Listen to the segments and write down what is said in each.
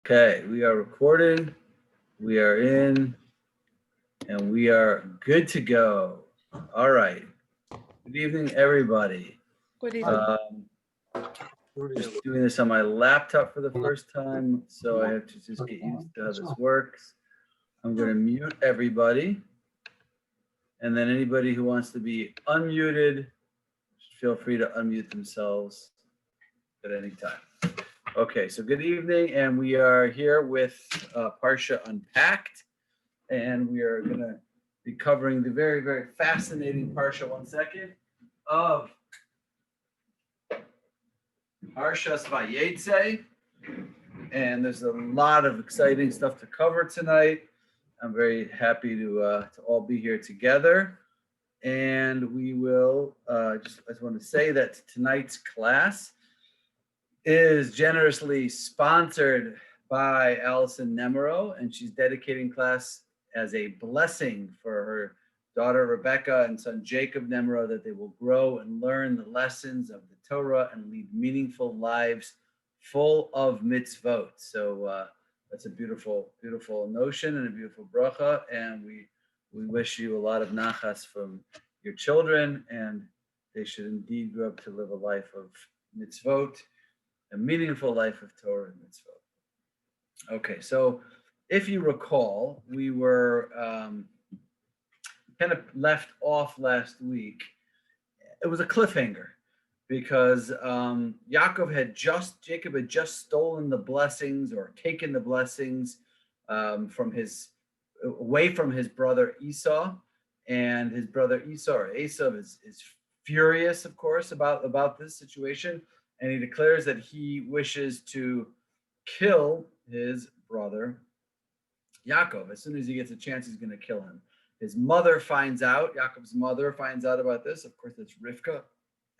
Okay, we are recording, we are in, and we are good to go. All right. Good evening, everybody. Good evening. Just doing this on my laptop for the first time, so I have to just get used to how this works. I'm going to mute everybody, and then anybody who wants to be unmuted, feel free to unmute themselves at any time. Okay, so good evening, and we are here with Parsha Unpacked, and we are going to be covering the very, very fascinating Parsha, one second, of Parshas Yayeitzei, and there's a lot of exciting stuff to cover tonight. I'm very happy to all be here together, and we will I just want to say that tonight's class is generously sponsored by Allison Nemero, and she's dedicating class as a blessing for her daughter Rebecca and son Jacob Nemero, that they will grow and learn the lessons of the Torah and lead meaningful lives full of mitzvot. So that's a beautiful, beautiful notion and a beautiful bracha, and we wish you a lot of nachas from your children, and they should indeed grow up to live a life of mitzvot, a meaningful life of Torah and mitzvot. Okay, so if you recall, we were kind of left off last week. It was a cliffhanger because Jacob had just stolen the blessings, or taken the blessings away from his brother Esau, and his brother Esau, or Esav, is furious, of course, about this situation, and he declares that he wishes to kill his brother Yaakov. As soon as he gets a chance, he's going to kill him. His mother finds out, Yaakov's mother finds out about this. Of course, it's Rivka.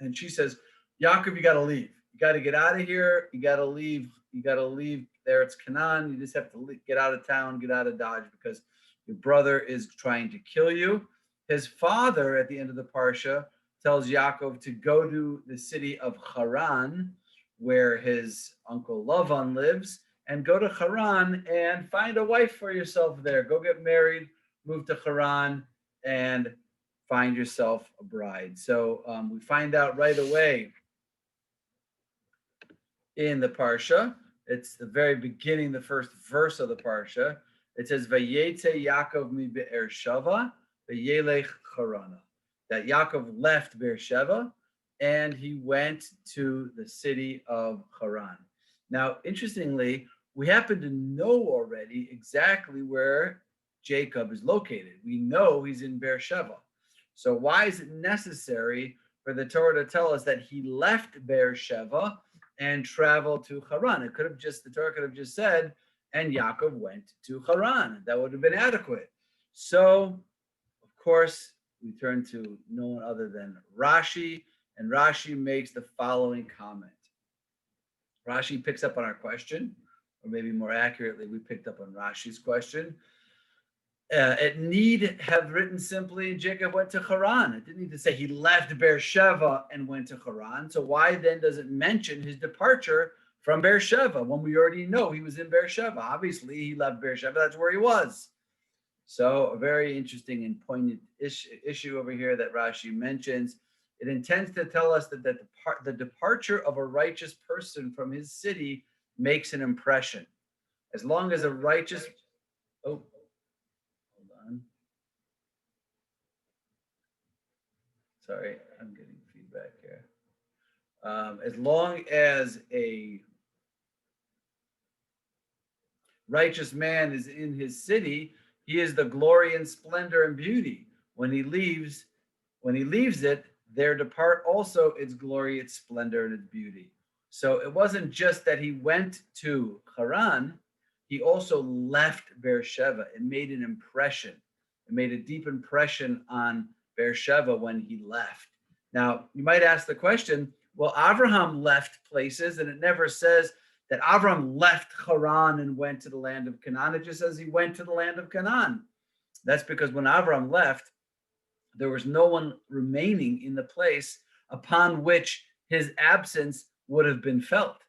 And she says, Yaakov, you got to leave. You got to get out of here. You got to leave. You got to leave there. It's Canaan. You just have to get out of town, get out of Dodge, because your brother is trying to kill you. His father, at the end of the Parsha, tells Yaakov to go to the city of Haran, where his uncle Lavan lives, and go to Haran and find a wife for yourself there. Go get married, move to Haran, and find yourself a bride. So we find out right away in the Parsha. It's the very beginning, the first verse of the Parsha. It says, Yayeitzei Yaakov mi Be'er Sheva, v'yelech Harana. That Yaakov left Beersheba and he went to the city of Haran. Now, interestingly, we happen to know already exactly where Jacob is located. We know he's in Beersheba. So why is it necessary for the Torah to tell us that he left Beersheba and traveled to Haran? The Torah could have just said, and Yaakov went to Haran. That would have been adequate. So, of course, we turn to no one other than Rashi, and Rashi makes the following comment. Rashi picks up on our question, or maybe more accurately, we picked up on Rashi's question. It need have written simply, Jacob went to Haran. It didn't need to say he left Beersheba and went to Haran. So why then does it mention his departure from Beersheba when we already know he was in Beersheba? Obviously, he left Beersheba. That's where he was. So a very interesting and poignant issue over here that Rashi mentions. It intends to tell us that the departure of a righteous person from his city makes an impression. As long as a righteous... Oh, hold on. Sorry, I'm getting feedback here. As long as a righteous man is in his city, he is the glory and splendor and beauty. When he leaves it, there depart also its glory, its splendor, and its beauty. So it wasn't just that he went to Haran, he also left Beersheba. It made an impression. It made a deep impression on Beersheba when he left. Now, you might ask the question, well, Abraham left places, and it never says that Abraham left Haran and went to the land of Canaan. It just says he went to the land of Canaan. That's because when Abraham left, there was no one remaining in the place upon which his absence would have been felt,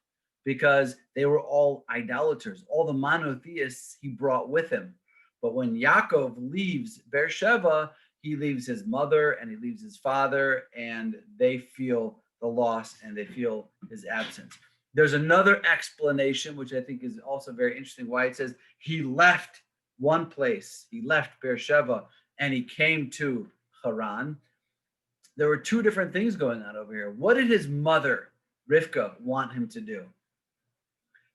because they were all idolaters. All the monotheists he brought with him. But when Yaakov leaves Beersheba, he leaves his mother and he leaves his father, and they feel the loss and they feel his absence. There's another explanation, which I think is also very interesting, why it says he left one place. He left Beersheba and he came to Haran. There were two different things going on over here. What did his mother, Rivka, want him to do?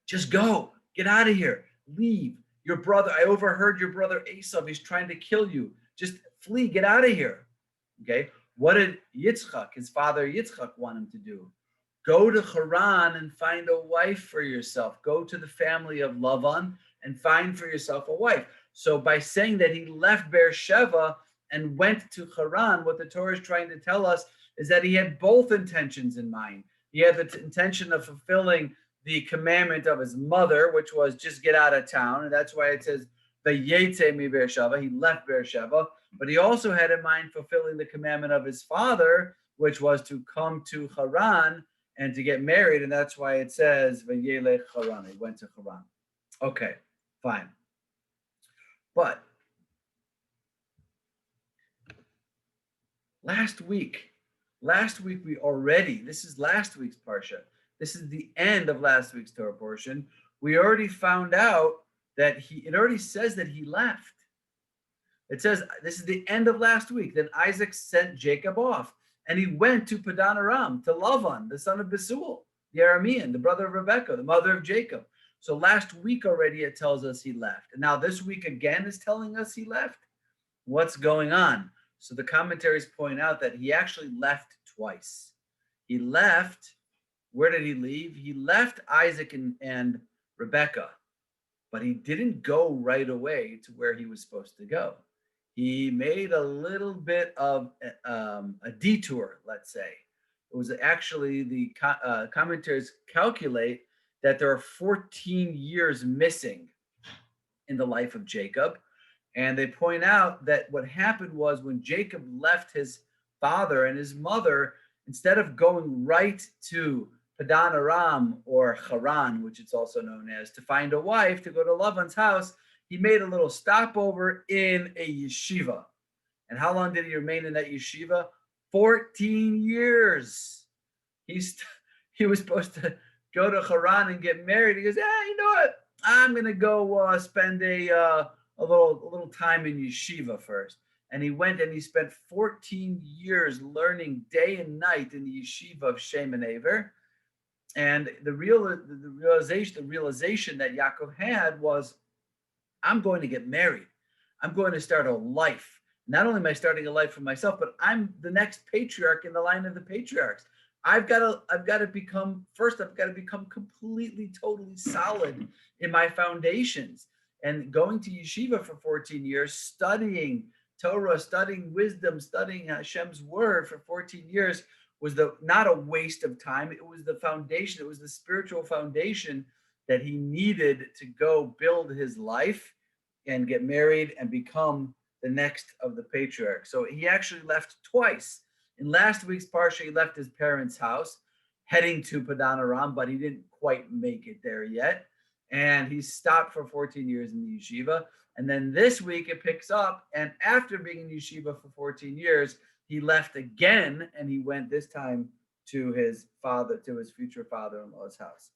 Just go, get out of here, leave. Your brother, I overheard your brother Esau, he's trying to kill you. Just flee, get out of here. Okay. What did Yitzchak, his father Yitzchak, want him to do? Go to Haran and find a wife for yourself. Go to the family of Lavan and find for yourself a wife. So by saying that he left Beersheba and went to Haran, what the Torah is trying to tell us is that he had both intentions in mind. He had the intention of fulfilling the commandment of his mother, which was just get out of town. And that's why it says, Yayeitzei mi Beersheba, he left Beersheba. But he also had in mind fulfilling the commandment of his father, which was to come to Haran and to get married. And that's why it says, Vayelech Haran, he went to Haran. Okay, fine. But last week we already, this is last week's Parsha. This is the end of last week's Torah portion. We already found out that it already says that he left. It says, this is the end of last week. Then Isaac sent Jacob off, and he went to Padan Aram, to Lavan, the son of Bethuel, the Aramean, the brother of Rebekah, the mother of Jacob. So last week already it tells us he left. And now this week again is telling us he left. What's going on? So the commentaries point out that he actually left twice. He left, where did he leave? He left Isaac and Rebekah, but he didn't go right away to where he was supposed to go. He made a little bit of a detour, let's say. It was actually the commentaries calculate that there are 14 years missing in the life of Jacob. And they point out that what happened was when Jacob left his father and his mother, instead of going right to Padan Aram or Haran, which it's also known as, to find a wife, to go to Lavan's house, he made a little stopover in a yeshiva. And how long did he remain in that yeshiva? 14 years. He was supposed to go to Haran and get married. He goes, you know what? I'm going to go spend a little time in yeshiva first. And he went and he spent 14 years learning day and night in the yeshiva of Shem and Aver. And the realization that Yaakov had was, I'm going to get married. I'm going to start a life. Not only am I starting a life for myself, but I'm the next patriarch in the line of the patriarchs. I've got to become completely, totally solid in my foundations. And going to yeshiva for 14 years, studying Torah, studying wisdom, studying Hashem's word for 14 years was not a waste of time. It was the foundation. It was the spiritual foundation that he needed to go build his life and get married and become the next of the patriarchs. So he actually left twice. In last week's Parsha, he left his parents' house, heading to Padan Aram, but he didn't quite make it there yet. And he stopped for 14 years in the yeshiva. And then this week it picks up. And after being in yeshiva for 14 years, he left again, and he went this time to his future father-in-law's house.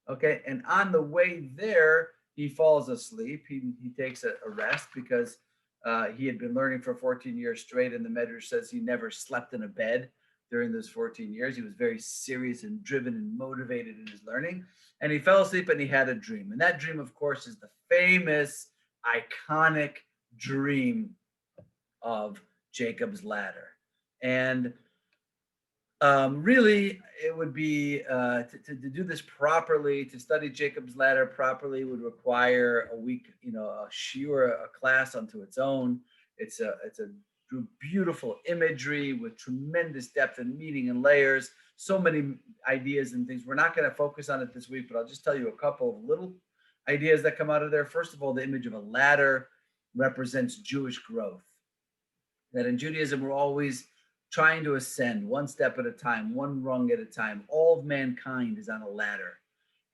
Okay, and on the way there, he falls asleep. He takes a rest because he had been learning for 14 years straight, and the Medrash says he never slept in a bed during those 14 years. He was very serious and driven and motivated in his learning. And he fell asleep and he had a dream. And that dream, of course, is the famous, iconic dream of Jacob's ladder. And really, it would be to do this properly, to study Jacob's ladder properly would require a week, a shiur, a class unto its own. It's a beautiful imagery with tremendous depth and meaning and layers, so many ideas and things. We're not going to focus on it this week, but I'll just tell you a couple of little ideas that come out of there. First of all, the image of a ladder represents Jewish growth. That in Judaism, we're always trying to ascend one step at a time, one rung at a time. All of mankind is on a ladder.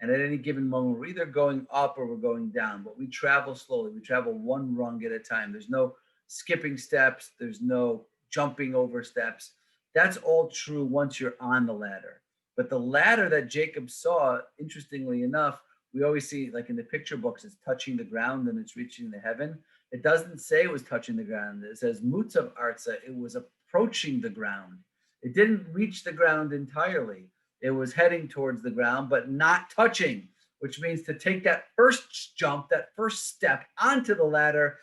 And at any given moment, we're either going up or we're going down, but we travel slowly. We travel one rung at a time. There's no skipping steps. There's no jumping over steps. That's all true once you're on the ladder. But the ladder that Jacob saw, interestingly enough, we always see, like in the picture books, it's touching the ground and it's reaching the heaven. It doesn't say it was touching the ground. It says mutzav arza, it was approaching the ground. It didn't reach the ground entirely. It was heading towards the ground, but not touching, which means to take that first jump, that first step onto the ladder,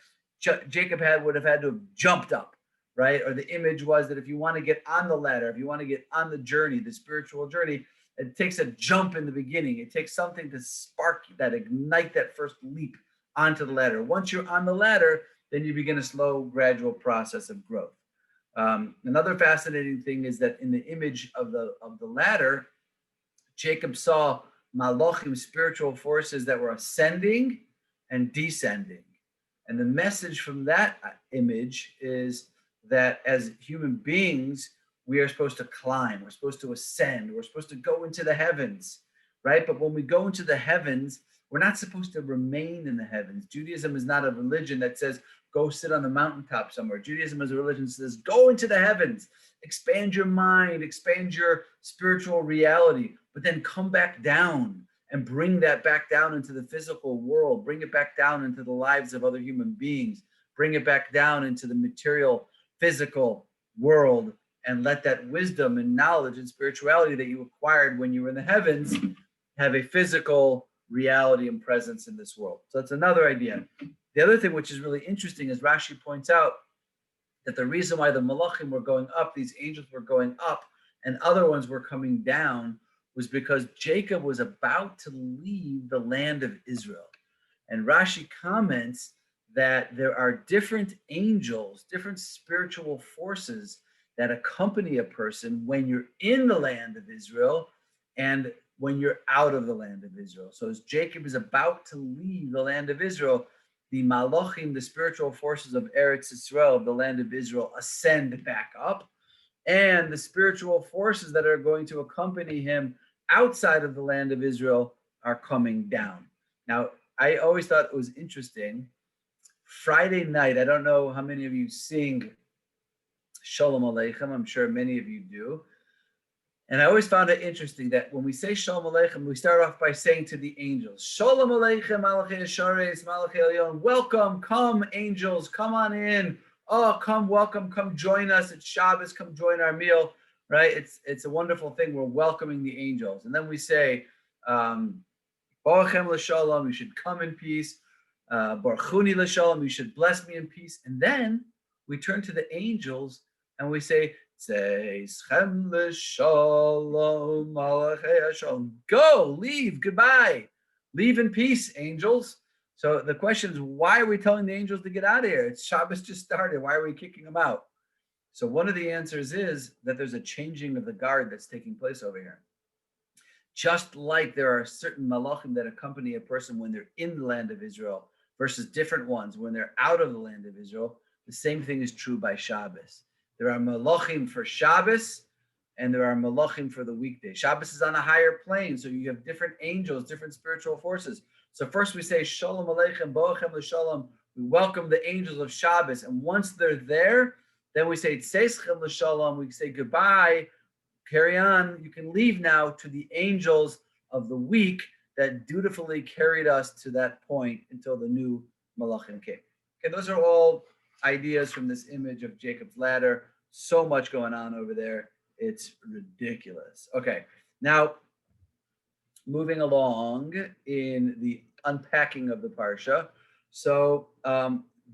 Jacob would have had to have jumped up, right? Or the image was that if you want to get on the ladder, if you want to get on the journey, the spiritual journey, it takes a jump in the beginning. It takes something to spark that, ignite that first leap onto the ladder. Once you're on the ladder, then you begin a slow, gradual process of growth. Another fascinating thing is that in the image of the ladder, Jacob saw malachim, spiritual forces that were ascending and descending. And the message from that image is that as human beings, we are supposed to climb, we're supposed to ascend, we're supposed to go into the heavens, right? But when we go into the heavens, we're not supposed to remain in the heavens. Judaism is not a religion that says, go sit on the mountaintop somewhere. Judaism is a religion that says, go into the heavens, expand your mind, expand your spiritual reality, but then come back down and bring that back down into the physical world, bring it back down into the lives of other human beings, bring it back down into the material, physical world, and let that wisdom and knowledge and spirituality that you acquired when you were in the heavens have a physical reality and presence in this world. So that's another idea. The other thing which is really interesting is Rashi points out that the reason why the malachim were going up, these angels were going up, and other ones were coming down, was because Jacob was about to leave the land of Israel. And Rashi comments that there are different angels, different spiritual forces that accompany a person when you're in the land of Israel and when you're out of the land of Israel. So as Jacob is about to leave the land of Israel, the malachim, the spiritual forces of Eretz Yisrael, of the land of Israel, ascend back up, and the spiritual forces that are going to accompany him outside of the land of Israel are coming down. Now, I always thought it was interesting. Friday night, I don't know how many of you sing Shalom Aleichem. I'm sure many of you do. And I always found it interesting that when we say Shalom Aleichem, we start off by saying to the angels, Shalom Aleichem, Malachei Hashares, Malachei Elyon, welcome, come angels, come on in. Oh, come, welcome, come join us. It's Shabbos, come join our meal, right? It's a wonderful thing. We're welcoming the angels. And then we say, Borachem l'shalom, you should come in peace. Baruchuni l'shalom, you should bless me in peace. And then we turn to the angels and we say, Tzeichem l'shalom, malachei hashalom. Go, leave, goodbye. Leave in peace, angels. So the question is, why are we telling the angels to get out of here? It's Shabbos just started. Why are we kicking them out? So one of the answers is that there's a changing of the guard that's taking place over here. Just like there are certain malachim that accompany a person when they're in the land of Israel versus different ones when they're out of the land of Israel, the same thing is true by Shabbos. There are malachim for Shabbos and there are malachim for the weekday. Shabbos is on a higher plane, so you have different angels, different spiritual forces. So first we say, Shalom Aleichem, Boachem L'Shalom. We welcome the angels of Shabbos. And once they're there, then we say, Tzeichem L'Shalom. We say goodbye, carry on. You can leave now to the angels of the week that dutifully carried us to that point until the new malachim came. Okay, those are all ideas from this image of Jacob's ladder. So much going on over there. It's ridiculous. Okay, now moving along in the unpacking of the Parsha. So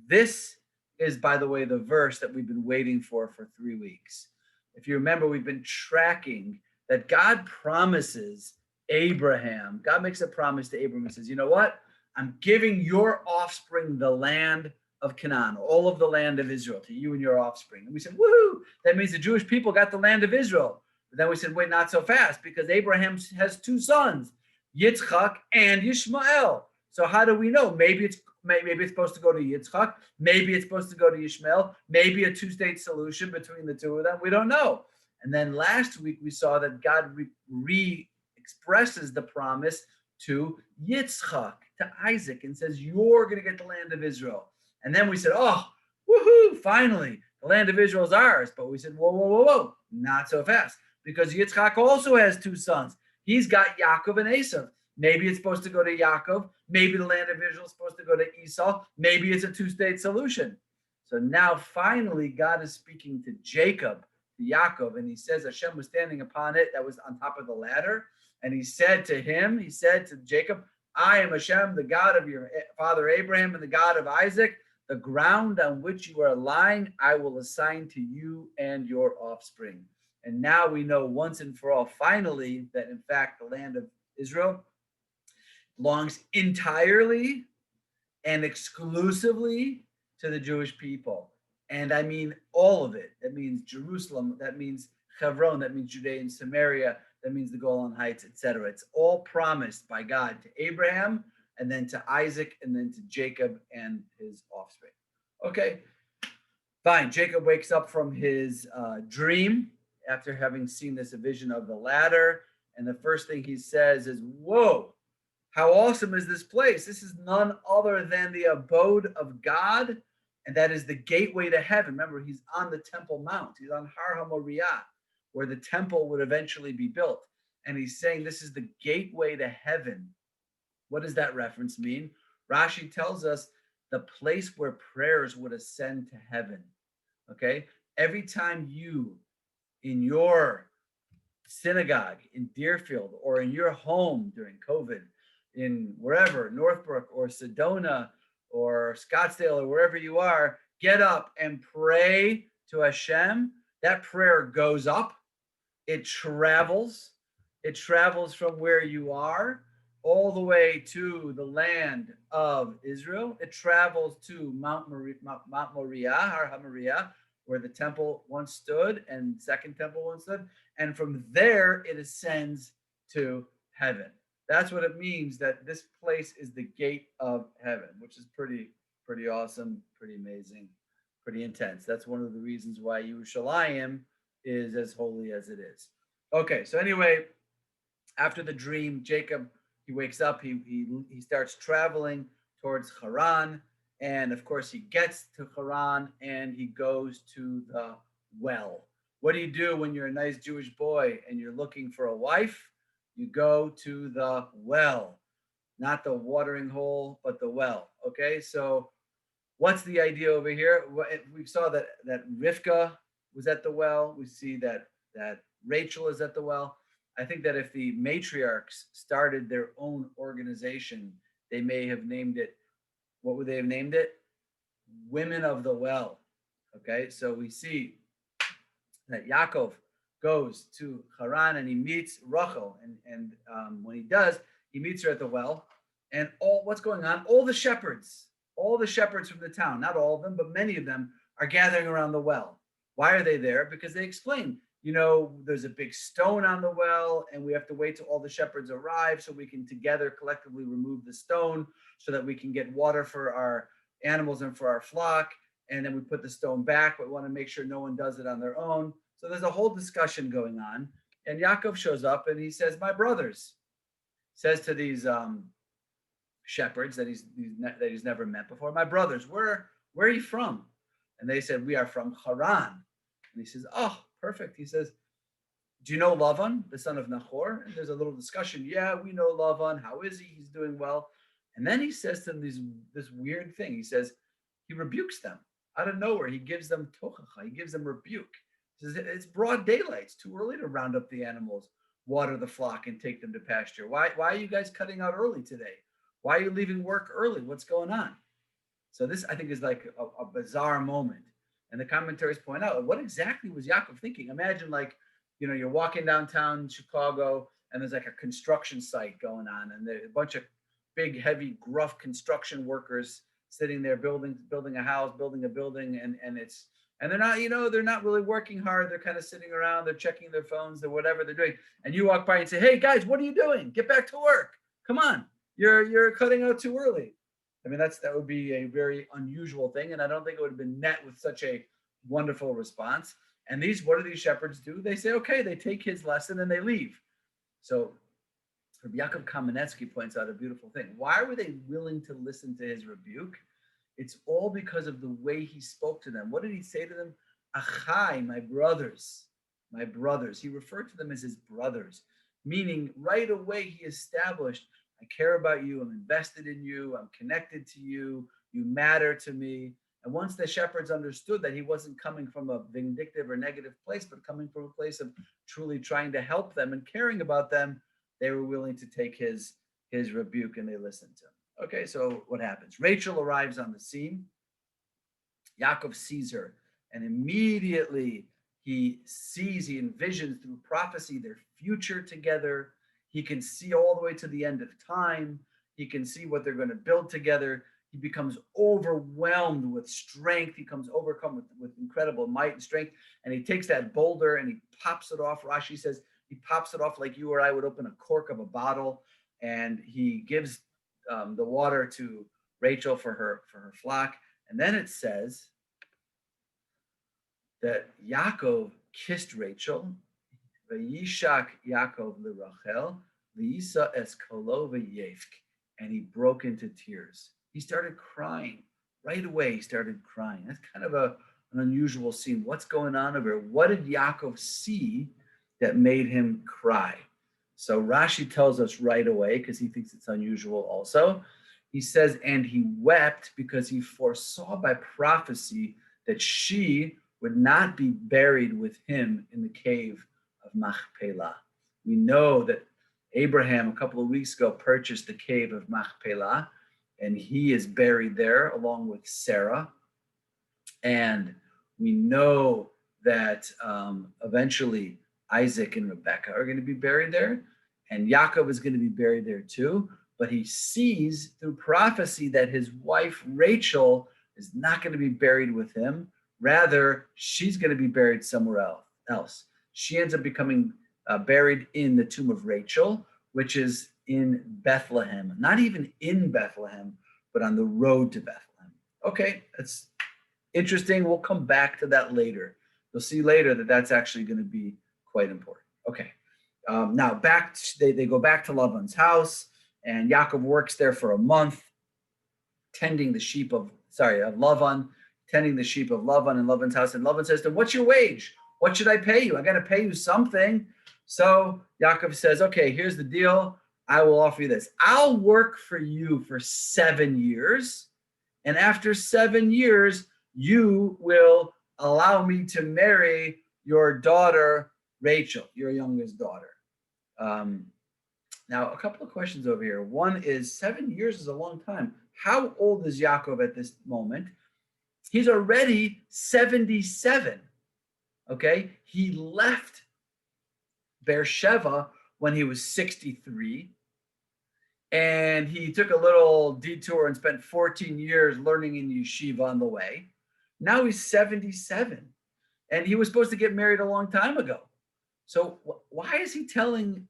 this is, by the way, the verse that we've been waiting for 3 weeks. If you remember, we've been tracking that God promises Abraham. God makes a promise to Abraham and says, you know what? I'm giving your offspring the land of Canaan, all of the land of Israel, to you and your offspring. And we said, woohoo! That means the Jewish people got the land of Israel. But then we said, wait, not so fast, because Abraham has 2 sons, Yitzchak and Ishmael. So how do we know? Maybe it's supposed to go to Yitzchak. Maybe it's supposed to go to Ishmael. Maybe a 2-state solution between the 2 of them. We don't know. And then last week we saw that God re-expresses the promise to Yitzchak, to Isaac, and says, you're going to get the land of Israel. And then we said, oh, woohoo, finally, the land of Israel is ours. But we said, whoa, whoa, whoa, whoa, not so fast. Because Yitzchak also has two sons. He's got Yaakov and Esav. Maybe it's supposed to go to Yaakov. Maybe the land of Israel is supposed to go to Esau. Maybe it's a two-state solution. So now finally God is speaking to Jacob, to Yaakov, and he says Hashem was standing upon it that was on top of the ladder. And he said to Jacob, I am Hashem, the God of your father Abraham and the God of Isaac. The ground on which you are lying, I will assign to you and your offspring. And now we know once and for all, finally, that in fact the land of Israel belongs entirely and exclusively to the Jewish people. And I mean all of it. That means Jerusalem, that means Hebron, that means Judea and Samaria, that means the Golan Heights, etc. It's all promised by God to Abraham, and then to Isaac, and then to Jacob and his offspring. Okay, fine. Jacob wakes up from his dream after having seen this vision of the ladder. And the first thing he says is, whoa, how awesome is this place? This is none other than the abode of God, and that is the gateway to heaven. Remember, he's on the Temple Mount. He's on Har HaMoriah, where the temple would eventually be built. And he's saying this is the gateway to heaven. What does that reference mean? Rashi tells us the place where prayers would ascend to heaven. Okay? Every time you, in your synagogue in Deerfield, or in your home during COVID, in wherever, Northbrook or Sedona or Scottsdale or wherever you are, get up and pray to Hashem. That prayer goes up. It travels from where you are all the way to the land of Israel. It travels to Mount Moriah, Har HaMoriah, where the temple once stood and second temple once stood. And from there, it ascends to heaven. That's what it means, that this place is the gate of heaven, which is pretty awesome, pretty amazing, pretty intense. That's one of the reasons why Yerushalayim is as holy as it is. Okay, so anyway, after the dream, Jacob, he wakes up, he starts traveling towards Haran, and of course he gets to Haran and he goes to the well. What do you do when you're a nice Jewish boy and you're looking for a wife? You go to the well, not the watering hole, but the well. Okay, so what's the idea over here? We saw that Rivka was at the well. We see that Rachel is at the well. I think that if the matriarchs started their own organization, they may have named it, what would they have named it? Women of the Well. Okay, so we see that Yaakov goes to Haran and he meets Rachel, and when he does, he meets her at the well. And what's going on? All the shepherds from the town, not all of them, but many of them are gathering around the well. Why are they there? Because they explain, there's a big stone on the well, and we have to wait till all the shepherds arrive so we can together collectively remove the stone so that we can get water for our animals and for our flock. And then we put the stone back, but we want to make sure no one does it on their own. So there's a whole discussion going on. And Yaakov shows up and he says, my brothers, says to these shepherds that he's never met before, my brothers, where are you from? And they said, we are from Haran. And he says, oh, perfect. He says, do you know Lavan, the son of Nahor? And there's a little discussion. Yeah, we know Lavan. How is he? He's doing well. And then he says to them this weird thing. He says, he rebukes them out of nowhere. He gives them tochacha. He gives them rebuke. He says, it's broad daylight. It's too early to round up the animals, water the flock, and take them to pasture. Why are you guys cutting out early today? Why are you leaving work early? What's going on? So this, I think, is like a bizarre moment. And the commentaries point out, what exactly was Yaakov thinking? Imagine you're walking downtown Chicago and there's like a construction site going on, and there's a bunch of big, heavy, gruff construction workers sitting there building a house, building a building, and they're not really working hard. They're kind of sitting around, they're checking their phones, they're whatever they're doing. And you walk by and say, hey guys, what are you doing? Get back to work. Come on. You're cutting out too early. I mean, that would be a very unusual thing, and I don't think it would have been met with such a wonderful response. And what do these shepherds do? They say, okay, they take his lesson and they leave. So Rabbi Yaakov Kamenetsky points out a beautiful thing. Why were they willing to listen to his rebuke? It's all because of the way he spoke to them. What did he say to them? Achai, my brothers, my brothers. He referred to them as his brothers, meaning right away he established, I care about you, I'm invested in you, I'm connected to you, you matter to me. And once the shepherds understood that he wasn't coming from a vindictive or negative place, but coming from a place of truly trying to help them and caring about them, they were willing to take his rebuke and they listened to him. Okay, so what happens? Rachel arrives on the scene. Yaakov sees her, and immediately he envisions through prophecy their future together. He can see all the way to the end of time. He can see what they're going to build together. He becomes overwhelmed with strength. He comes overcome with incredible might and strength. And he takes that boulder and he pops it off. Rashi says he pops it off like you or I would open a cork of a bottle. And he gives the water to Rachel for her flock. And then it says that Yaakov kissed Rachel. Vayishak Yaakov lirachel, v'yisa es kolo v'yevk. And he broke into tears. He started crying. Right away, he started crying. That's kind of an unusual scene. What's going on over here? What did Yaakov see that made him cry? So Rashi tells us right away, because he thinks it's unusual also. He says, and he wept because he foresaw by prophecy that she would not be buried with him in the cave of Machpelah. We know that Abraham, a couple of weeks ago, purchased the cave of Machpelah, and he is buried there along with Sarah. And we know that eventually Isaac and Rebekah are going to be buried there, and Yaakov is going to be buried there too. But he sees through prophecy that his wife Rachel is not going to be buried with him. Rather, she's going to be buried somewhere else. She ends up becoming buried in the tomb of Rachel, which is in Bethlehem. Not even in Bethlehem, but on the road to Bethlehem. Okay, that's interesting. We'll come back to that later. You'll see later that that's actually going to be quite important. Okay, now they go back to Lavan's house, and Yaakov works there for a month, tending the sheep of Lavan, tending the sheep of Lavan in Lavan's house. And Lavan says to him, what's your wage? What should I pay you? I got to pay you something. So Yaakov says, okay, here's the deal. I will offer you this. I'll work for you for 7 years. And after 7 years, you will allow me to marry your daughter, Rachel, your youngest daughter. Now, a couple of questions over here. One is 7 years is a long time. How old is Yaakov at this moment? He's already 77. Okay, he left Beersheba when he was 63. And he took a little detour and spent 14 years learning in yeshiva on the way. Now he's 77. And he was supposed to get married a long time ago. So why is he telling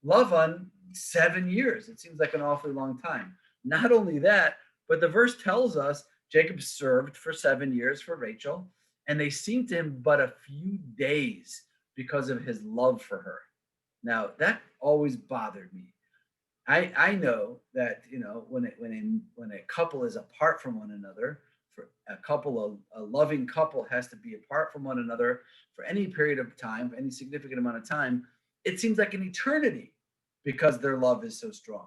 Lavan 7 years? It seems like an awfully long time. Not only that, but the verse tells us Jacob served for 7 years for Rachel, and they seemed to him but a few days because of his love for her. Now, that always bothered me. I know that, you know, when a couple is apart from one another, for a loving couple has to be apart from one another for any period of time, any significant amount of time, it seems like an eternity because their love is so strong.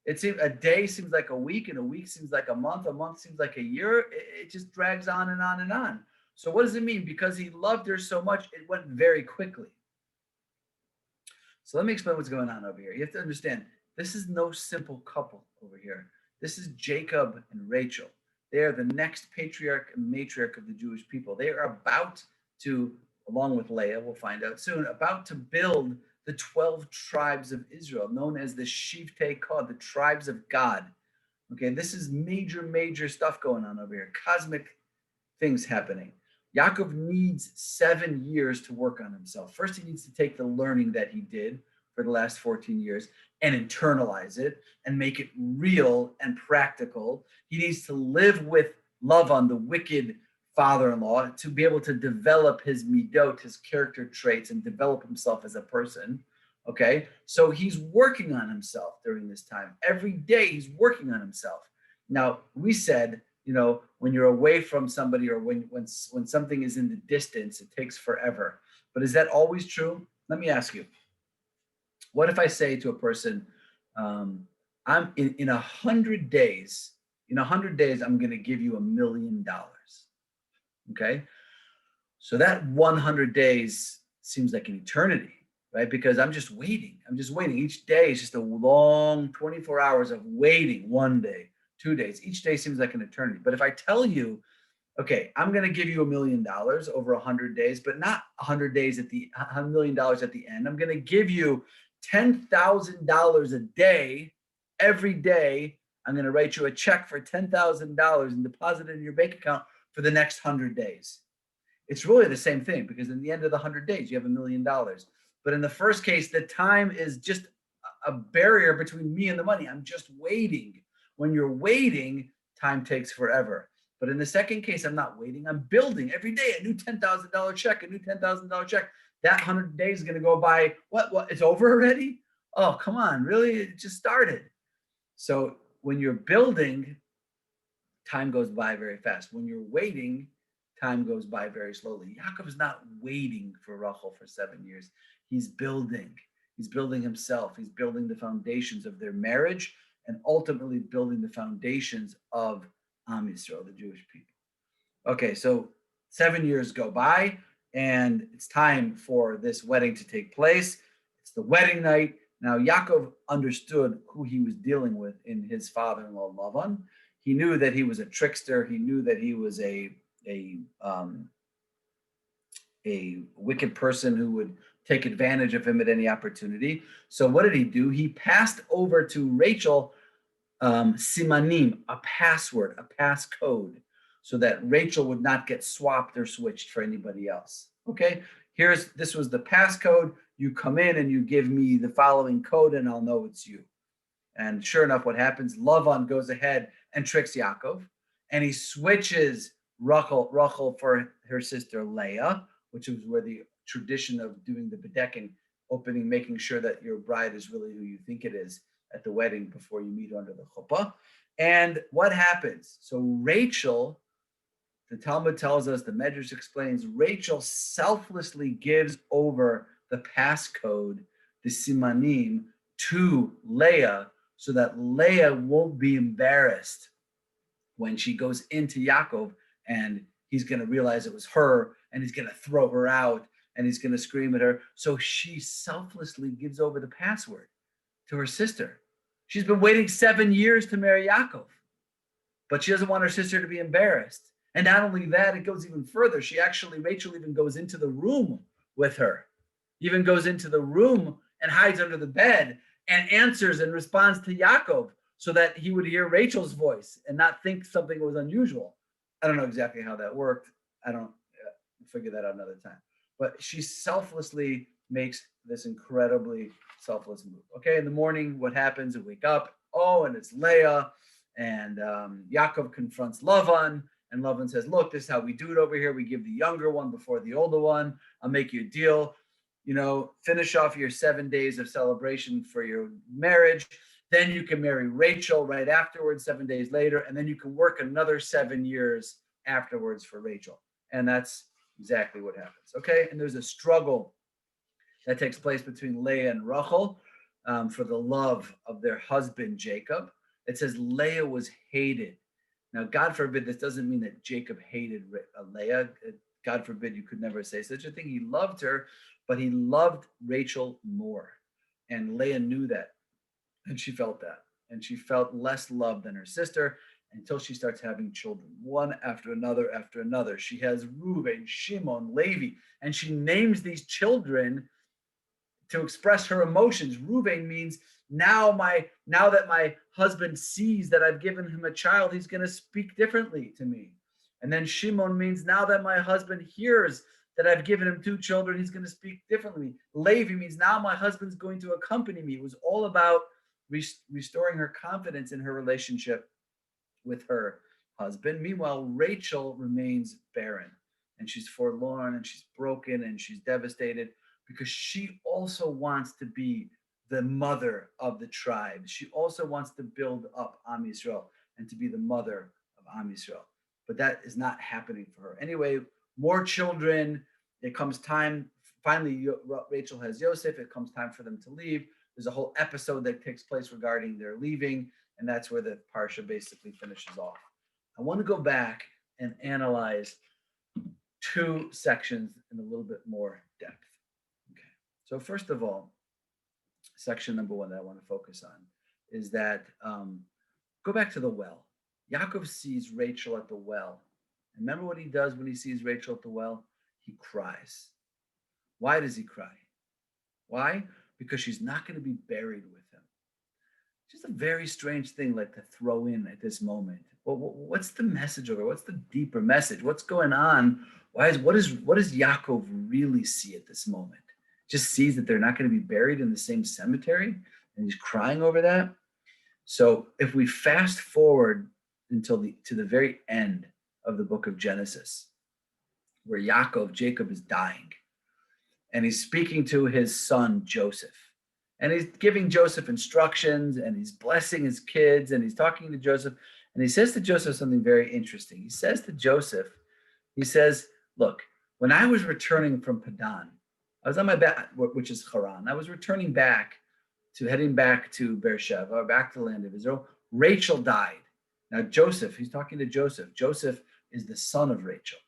It seems a day seems like a week, and a week seems like a month seems like a year. It just drags on and on and on. So what does it mean? Because he loved her so much, it went very quickly. So let me explain what's going on over here. You have to understand, this is no simple couple over here. This is Jacob and Rachel. They are the next patriarch and matriarch of the Jewish people. They are about to, along with Leah, we'll find out soon, about to build the 12 tribes of Israel, known as the Shivtei Kod, the tribes of God. Okay, this is major stuff going on over here. Cosmic things happening. Yaakov needs 7 years to work on himself. First, he needs to take the learning that he did for the last 14 years and internalize it and make it real and practical. He needs to live with Lavan, the wicked father-in-law, to be able to develop his midot, his character traits, and develop himself as a person. Okay, so he's working on himself during this time. Every day he's working on himself. Now we said, when you're away from somebody or when something is in the distance, it takes forever. But is that always true? Let me ask you. What if I say to a person, I'm in 100 days, I'm going to give you $1 million. Okay. So that 100 days seems like an eternity, right? Because I'm just waiting. Each day is just a long 24 hours of waiting. 1 day, 2 days. Each day seems like an eternity. But if I tell you, okay, I'm going to give you $1 million over 100 days, but not 100 days at the $1 million at the end. I'm going to give you $10,000 a day. Every day, I'm going to write you a check for $10,000 and deposit it in your bank account for the next 100 days. It's really the same thing, because in the end of the 100 days, you have $1 million. But in the first case, the time is just a barrier between me and the money. I'm just waiting. When you're waiting, time takes forever. But in the second case, I'm not waiting. I'm building every day a new $10,000 check, a new $10,000 check. That 100 days is going to go by. What? It's over already? Oh, come on. Really? It just started. So when you're building, time goes by very fast. When you're waiting, time goes by very slowly. Yaakov is not waiting for Rachel for 7 years. He's building. He's building himself. He's building the foundations of their marriage and ultimately building the foundations of Am Yisrael, the Jewish people. Okay, so 7 years go by and it's time for this wedding to take place. It's the wedding night. Now, Yaakov understood who he was dealing with in his father-in-law, Lavan. He knew that he was a trickster. He knew that he was a wicked person who would take advantage of him at any opportunity. So what did he do? He passed over to Rachel simanim, a password, a passcode, so that Rachel would not get swapped or switched for anybody else. Okay, this was the passcode. You come in and you give me the following code and I'll know it's you. And sure enough, what happens? Lavan goes ahead and tricks Yaakov, and he switches Rachel for her sister Leah, which is where the tradition of doing the bedekking, opening, making sure that your bride is really who you think it is at the wedding before you meet under the chuppah. And what happens? So Rachel, the Talmud tells us, the Medrash explains, Rachel selflessly gives over the passcode, the simanim, to Leah, so that Leah won't be embarrassed when she goes into Yaakov and he's going to realize it was her and he's going to throw her out and he's going to scream at her. So she selflessly gives over the password to her sister. She's been waiting 7 years to marry Yaakov, but she doesn't want her sister to be embarrassed. And not only that, it goes even further. Rachel even goes into the room with her, even goes into the room and hides under the bed and answers and responds to Yaakov so that he would hear Rachel's voice and not think something was unusual. I don't know exactly how that worked. I don't figure that out another time. But she selflessly makes this incredibly selfless move. Okay, in the morning, what happens? We wake up. Oh, and it's Leah. And Yaakov confronts Lavan. And Lavan says, look, this is how we do it over here. We give the younger one before the older one. I'll make you a deal. Finish off your 7 days of celebration for your marriage. Then you can marry Rachel right afterwards, 7 days later. And then you can work another 7 years afterwards for Rachel. And that's exactly what happens. Okay. And there's a struggle that takes place between Leah and Rachel for the love of their husband, Jacob. It says Leah was hated. Now, God forbid, this doesn't mean that Jacob hated Leah. God forbid, you could never say such a thing. He loved her, but he loved Rachel more. And Leah knew that. And she felt that. And she felt less loved than her sister until she starts having children, one after another after another. She has Ruben, Shimon, Levi, and she names these children to express her emotions. Ruben means now that my husband sees that I've given him a child, he's going to speak differently to me. And then Shimon means now that my husband hears that I've given him 2 children, he's going to speak differently. Levi means now my husband's going to accompany me. It was all about restoring her confidence in her relationship with her husband. Meanwhile, Rachel remains barren and she's forlorn and she's broken and she's devastated. because she also wants to be the mother of the tribe. She also wants to build up Am Yisrael and to be the mother of Am Yisrael. But that is not happening for her. Anyway, more children. It comes time. Finally, Rachel has Yosef. It comes time for them to leave. There's a whole episode that takes place regarding their leaving, and that's where the Parsha basically finishes off. I want to go back and analyze two sections in a little bit more depth. Okay. So first of all, section number one that I want to focus on is that go back to the well. Yaakov sees Rachel at the well. And remember what he does when he sees Rachel at the well? He cries. Why does he cry? Why? Because she's not going to be buried with him. Just a very strange thing like to throw in at this moment. Well, what's the message over? What's the deeper message? What's going on? What does Yaakov really see at this moment? Just sees that they're not going to be buried in the same cemetery, and he's crying over that. So if we fast forward to the very end of the book of Genesis, where Jacob is dying, and he's speaking to his son Joseph, and he's giving Joseph instructions, and he's blessing his kids, and he's talking to Joseph, and he says to Joseph something very interesting. He says to Joseph, he says, look, when I was returning from Padan, I was on my back, which is Haran. I was heading back to Beersheba, or back to the land of Israel. Rachel died. Now Joseph, he's talking to Joseph. Joseph is the son of Rachel.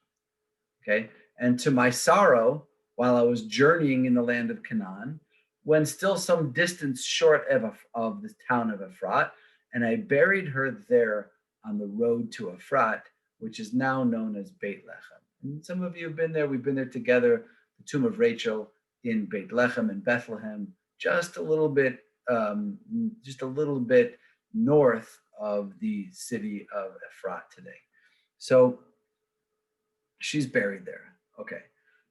Okay. And to my sorrow, while I was journeying in the land of Canaan, when still some distance short of the town of Ephrat, and I buried her there on the road to Ephrat, which is now known as Beit Lechem. And some of you have been there. We've been there together. The tomb of Rachel in Beit Lechem in Bethlehem, just a little bit north of the city of Ephrat today. So she's buried there. Okay.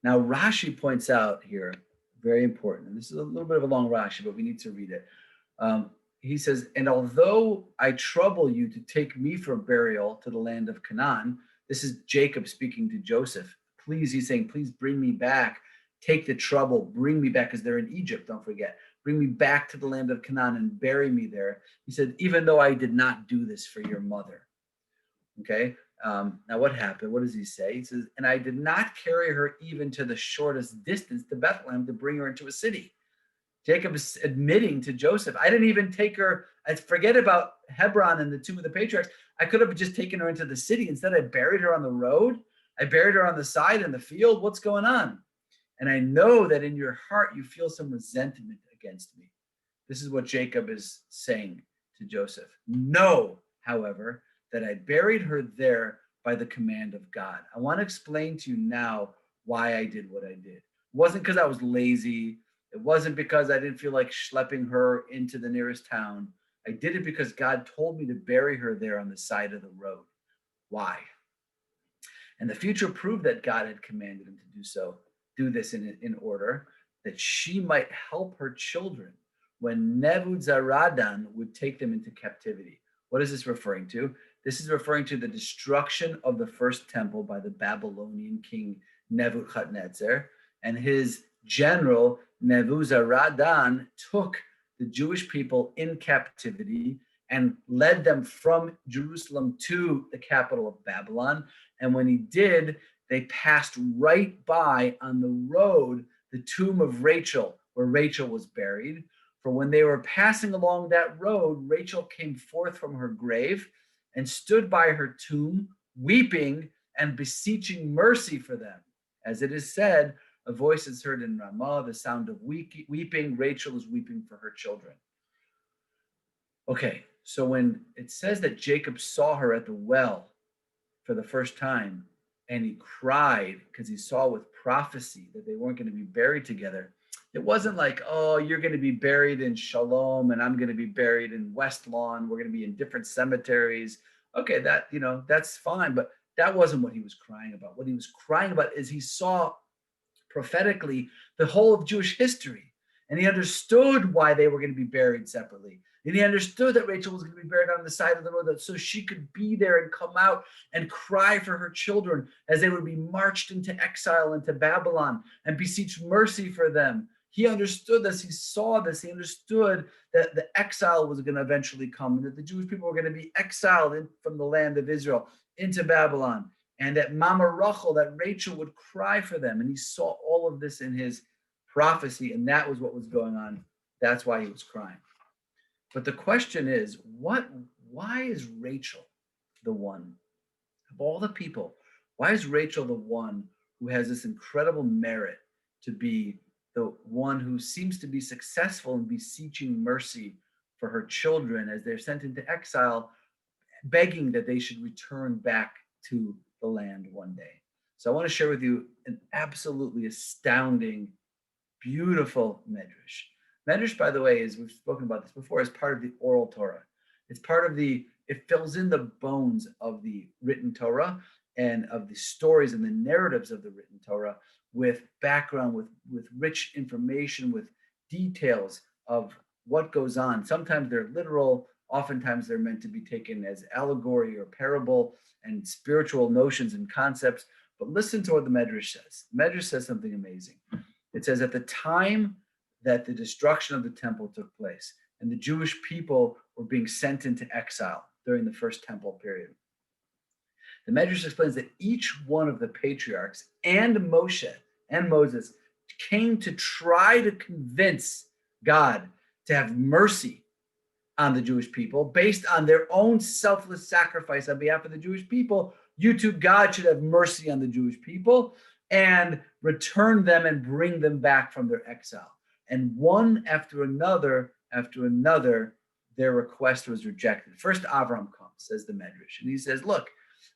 Now Rashi points out here, very important, and this is a little bit of a long Rashi, but we need to read it. He says, and although I trouble you to take me for burial to the land of Canaan, this is Jacob speaking to Joseph. Please, he's saying, please bring me back. Take the trouble, bring me back, because they're in Egypt, don't forget. Bring me back to the land of Canaan and bury me there. He said, even though I did not do this for your mother. Okay. Now what happened? What does he say? He says, and I did not carry her even to the shortest distance to Bethlehem to bring her into a city. Jacob is admitting to Joseph, I didn't even take her. I forget about Hebron and the tomb of the patriarchs. I could have just taken her into the city. Instead, I buried her on the road. I buried her on the side in the field. What's going on? And I know that in your heart, you feel some resentment against me. This is what Jacob is saying to Joseph. Know, however, that I buried her there by the command of God. I want to explain to you now why I did what I did. It wasn't because I was lazy. It wasn't because I didn't feel like schlepping her into the nearest town. I did it because God told me to bury her there on the side of the road. Why? And the future proved that God had commanded him to do this in order that she might help her children when Nebuzaradan would take them into captivity. What is this referring to? This is referring to the destruction of the first temple by the Babylonian king Nebuchadnezzar, and his general Nebuzaradan took the Jewish people in captivity and led them from Jerusalem to the capital of Babylon. And when he did, they passed right by on the road the tomb of Rachel, where Rachel was buried. For when they were passing along that road, Rachel came forth from her grave and stood by her tomb, weeping and beseeching mercy for them. As it is said, a voice is heard in Ramah, the sound of weeping. Rachel is weeping for her children. Okay, so when it says that Jacob saw her at the well for the first time, and he cried because he saw with prophecy that they weren't going to be buried together, it wasn't like, oh, you're going to be buried in Shalom and I'm going to be buried in West Lawn. We're going to be in different cemeteries. Okay, that's fine. But that wasn't what he was crying about. What he was crying about is he saw prophetically the whole of Jewish history, and he understood why they were going to be buried separately. And he understood that Rachel was going to be buried on the side of the road so she could be there and come out and cry for her children as they would be marched into exile into Babylon and beseech mercy for them. He understood this. He saw this. He understood that the exile was going to eventually come and that the Jewish people were going to be exiled from the land of Israel into Babylon. And that Mama Rachel, that Rachel would cry for them. And he saw all of this in his prophecy. And that was what was going on. That's why he was crying. But the question is, why is Rachel the one of all the people? Why is Rachel the one who has this incredible merit to be the one who seems to be successful in beseeching mercy for her children as they're sent into exile, begging that they should return back to the land one day? So I want to share with you an absolutely astounding, beautiful medrash. Medrash, by the way, we've spoken about this before, is part of the oral Torah. It's part of it fills in the bones of the written Torah and of the stories and the narratives of the written Torah with background, with rich information, with details of what goes on. Sometimes they're literal, oftentimes they're meant to be taken as allegory or parable and spiritual notions and concepts. But listen to what the Medrash says. The Medrash says something amazing. It says, at the time that the destruction of the temple took place and the Jewish people were being sent into exile during the first temple period, the Medrash explains that each one of the patriarchs and Moshe and Moses came to try to convince God to have mercy on the Jewish people based on their own selfless sacrifice on behalf of the Jewish people. You too, God, should have mercy on the Jewish people and return them and bring them back from their exile. And one after another, their request was rejected. First, Avram comes, says the Medrash, and he says, look,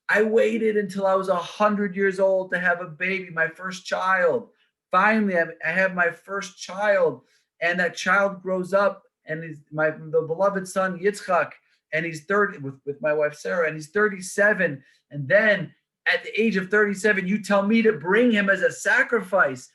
I waited until I was 100 years old to have a baby, my first child. Finally, I have my first child, and that child grows up, and is the beloved son Yitzchak, and he's 30 with my wife Sarah, and he's 37. And then at the age of 37, you tell me to bring him as a sacrifice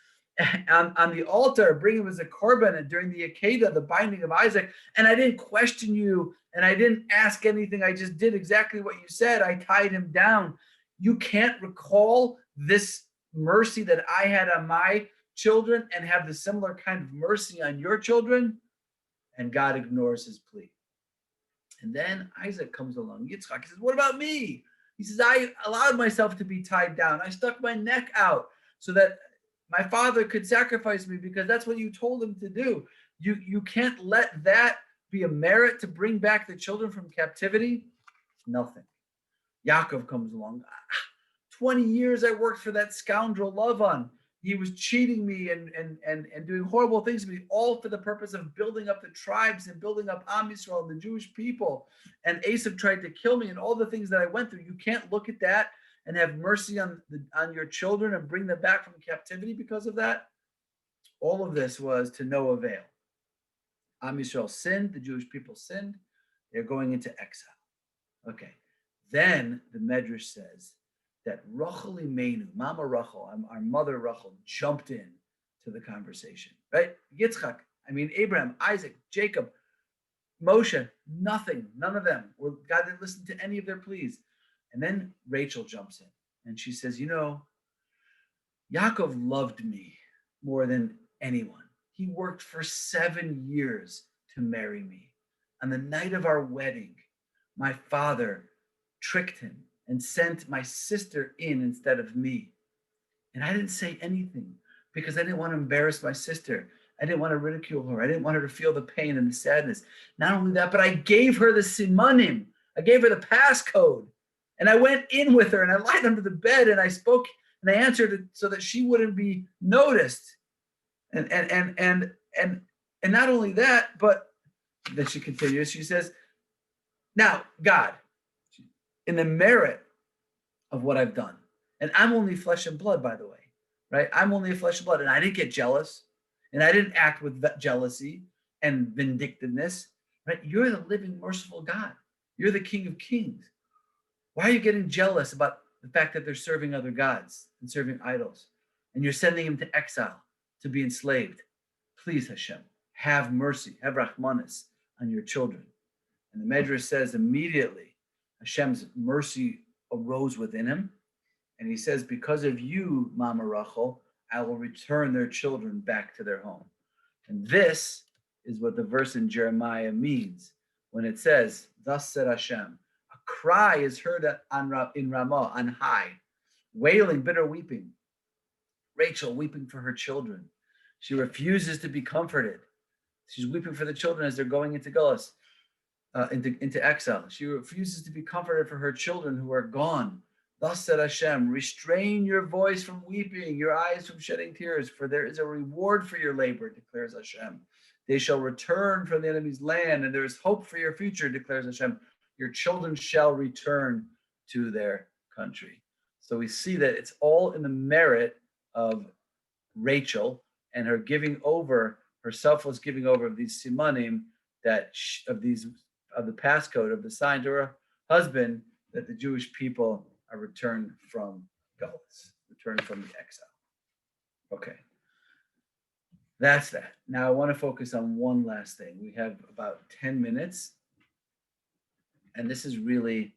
on the altar, bring him as a korban, and during the Akedah, the binding of Isaac. And I didn't question you, and I didn't ask anything. I just did exactly what you said. I tied him down. You can't recall this mercy that I had on my children and have the similar kind of mercy on your children? And God ignores his plea. And then Isaac comes along. Yitzchak, he says, what about me? He says, I allowed myself to be tied down. I stuck my neck out so that my father could sacrifice me because that's what you told him to do. You can't let that be a merit to bring back the children from captivity. Nothing. Yaakov comes along. 20 years I worked for that scoundrel Lavan. He was cheating me and doing horrible things to me, all for the purpose of building up the tribes and building up Am Yisrael and the Jewish people. And Esav tried to kill me and all the things that I went through. You can't look at that and have mercy on your children and bring them back from captivity because of that. All of this was to no avail. Am Yisrael sinned. The Jewish people sinned. They're going into exile. Okay. Then the Medrash says that Rachel Imenu, Mama Rachel, our mother Rachel, jumped in to the conversation, right? Yitzchak, Abraham, Isaac, Jacob, Moshe, nothing, none of them. God didn't listen to any of their pleas. And then Rachel jumps in and she says, Yaakov loved me more than anyone. He worked for 7 years to marry me. On the night of our wedding, my father tricked him and sent my sister in instead of me. And I didn't say anything because I didn't want to embarrass my sister. I didn't want to ridicule her. I didn't want her to feel the pain and the sadness. Not only that, but I gave her the simanim. I gave her the passcode. And I went in with her and I lied under the bed and I spoke and I answered it so that she wouldn't be noticed. And not only that, but then she continues, she says, now, God, in the merit of what I've done, and I'm only flesh and blood, by the way, right? I'm only flesh and blood, and I didn't get jealous, and I didn't act with jealousy and vindictiveness, right? You're the living, merciful God. You're the King of Kings. Why are you getting jealous about the fact that they're serving other gods and serving idols, and you're sending them to exile to be enslaved? Please, Hashem, have mercy, have Rahmanis on your children. And the Medrash says immediately Hashem's mercy arose within him. And he says, because of you, Mama Rachel, I will return their children back to their home. And this is what the verse in Jeremiah means when it says, thus said Hashem, a cry is heard in Ramah on high, wailing, bitter weeping. Rachel weeping for her children. She refuses to be comforted. She's weeping for the children as they're going into Gullus, into exile. She refuses to be comforted for her children who are gone. Thus said Hashem, restrain your voice from weeping, your eyes from shedding tears, for there is a reward for your labor, declares Hashem. They shall return from the enemy's land, and there is hope for your future, declares Hashem. Your children shall return to their country. So we see that it's all in the merit of Rachel and her giving over, her selfless giving over of these simanim, of the passcode, of the sign to her husband, that the Jewish people are returned from Gullus, returned from the exile. Okay, that's that. Now I want to focus on one last thing. We have about 10 minutes, and this is really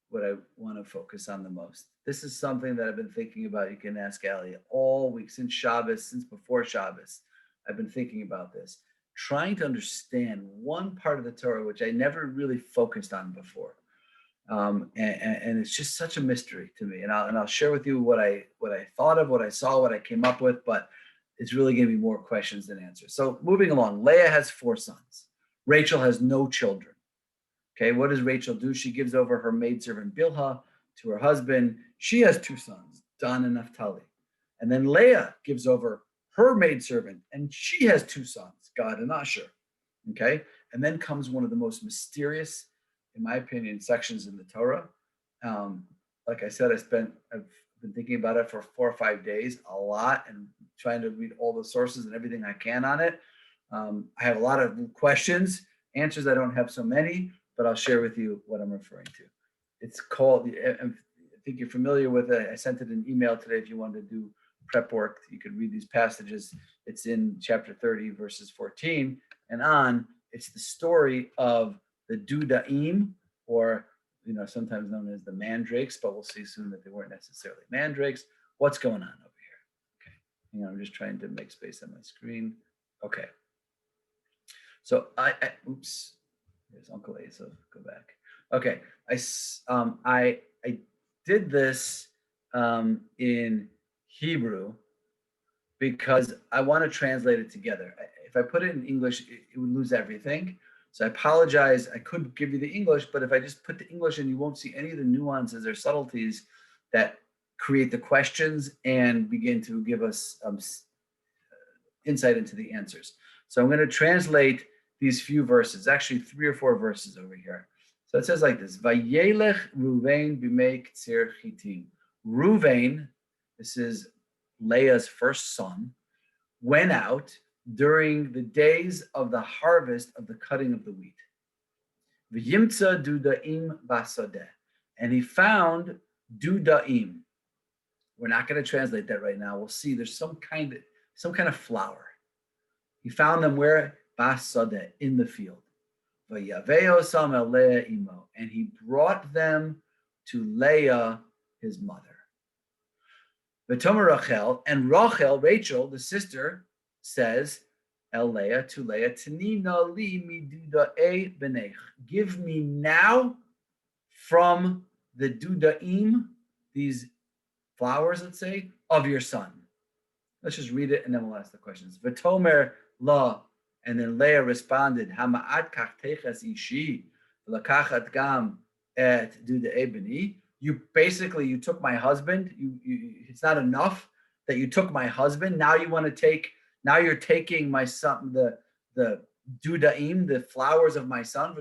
what I want to focus on the most. This is something that I've been thinking about. You can ask Ali all week, since Shabbos, since before Shabbos. I've been thinking about this, trying to understand one part of the Torah which I never really focused on before. And it's just such a mystery to me. And I'll share with you what I thought of, what I saw, what I came up with, but it's really going to be more questions than answers. So moving along, Leah has 4 sons. Rachel has no children. Okay, what does Rachel do? She gives over her maidservant Bilhah to her husband. She has 2 sons, Dan and Naphtali. And then Leah gives over her maidservant, and she has 2 sons, Gad and Asher. Okay, and then comes one of the most mysterious, in my opinion, sections in the Torah. Like I said, I've been thinking about it for 4 or 5 days, a lot, and trying to read all the sources and everything I can on it. I have a lot of questions, answers. I don't have so many, but I'll share with you what I'm referring to. It's called, I think you're familiar with it. I sent it an email today. If you wanted to do prep work, you could read these passages. It's in chapter 30, verses 14 and on. It's the story of the Dudaim, or sometimes known as the mandrakes, but we'll see soon that they weren't necessarily mandrakes. What's going on over here? Okay, I'm just trying to make space on my screen. Okay, so oops, there's Uncle Asa. Go back. Okay, I did this in Hebrew because I want to translate it together. If I put it in English, it would lose everything. So I apologize. I could give you the English, but if I just put the English in, you won't see any of the nuances or subtleties that create the questions and begin to give us insight into the answers. So I'm going to translate these few verses, actually 3 or 4 verses over here. So it says like this: Vayelech Ruven b'mei ktsir chitim. Ruven, this is Leah's first son, went out during the days of the harvest of the cutting of the wheat. V'yimtza dudaim basadeh, and he found dudaim. We're not going to translate that right now. We'll see. There's some kind of flower. He found them where? Basadeh, in the field. V'yaveo sam el Leah imo, and he brought them to Leah, his mother. V'tomer Rachel, and Rachel, the sister, says, El Leah, to Leah, Tanina li midudae benech. Give me now from the dudaim, these flowers, let's say, of your son. Let's just read it and then we'll ask the questions. V'tomer la, and then Leah responded, Hama'at kachteches ishi, lakachat gam et dudae beni. You took my husband. It's not enough that you took my husband. Now you're taking my son, the dudaim, the flowers of my son.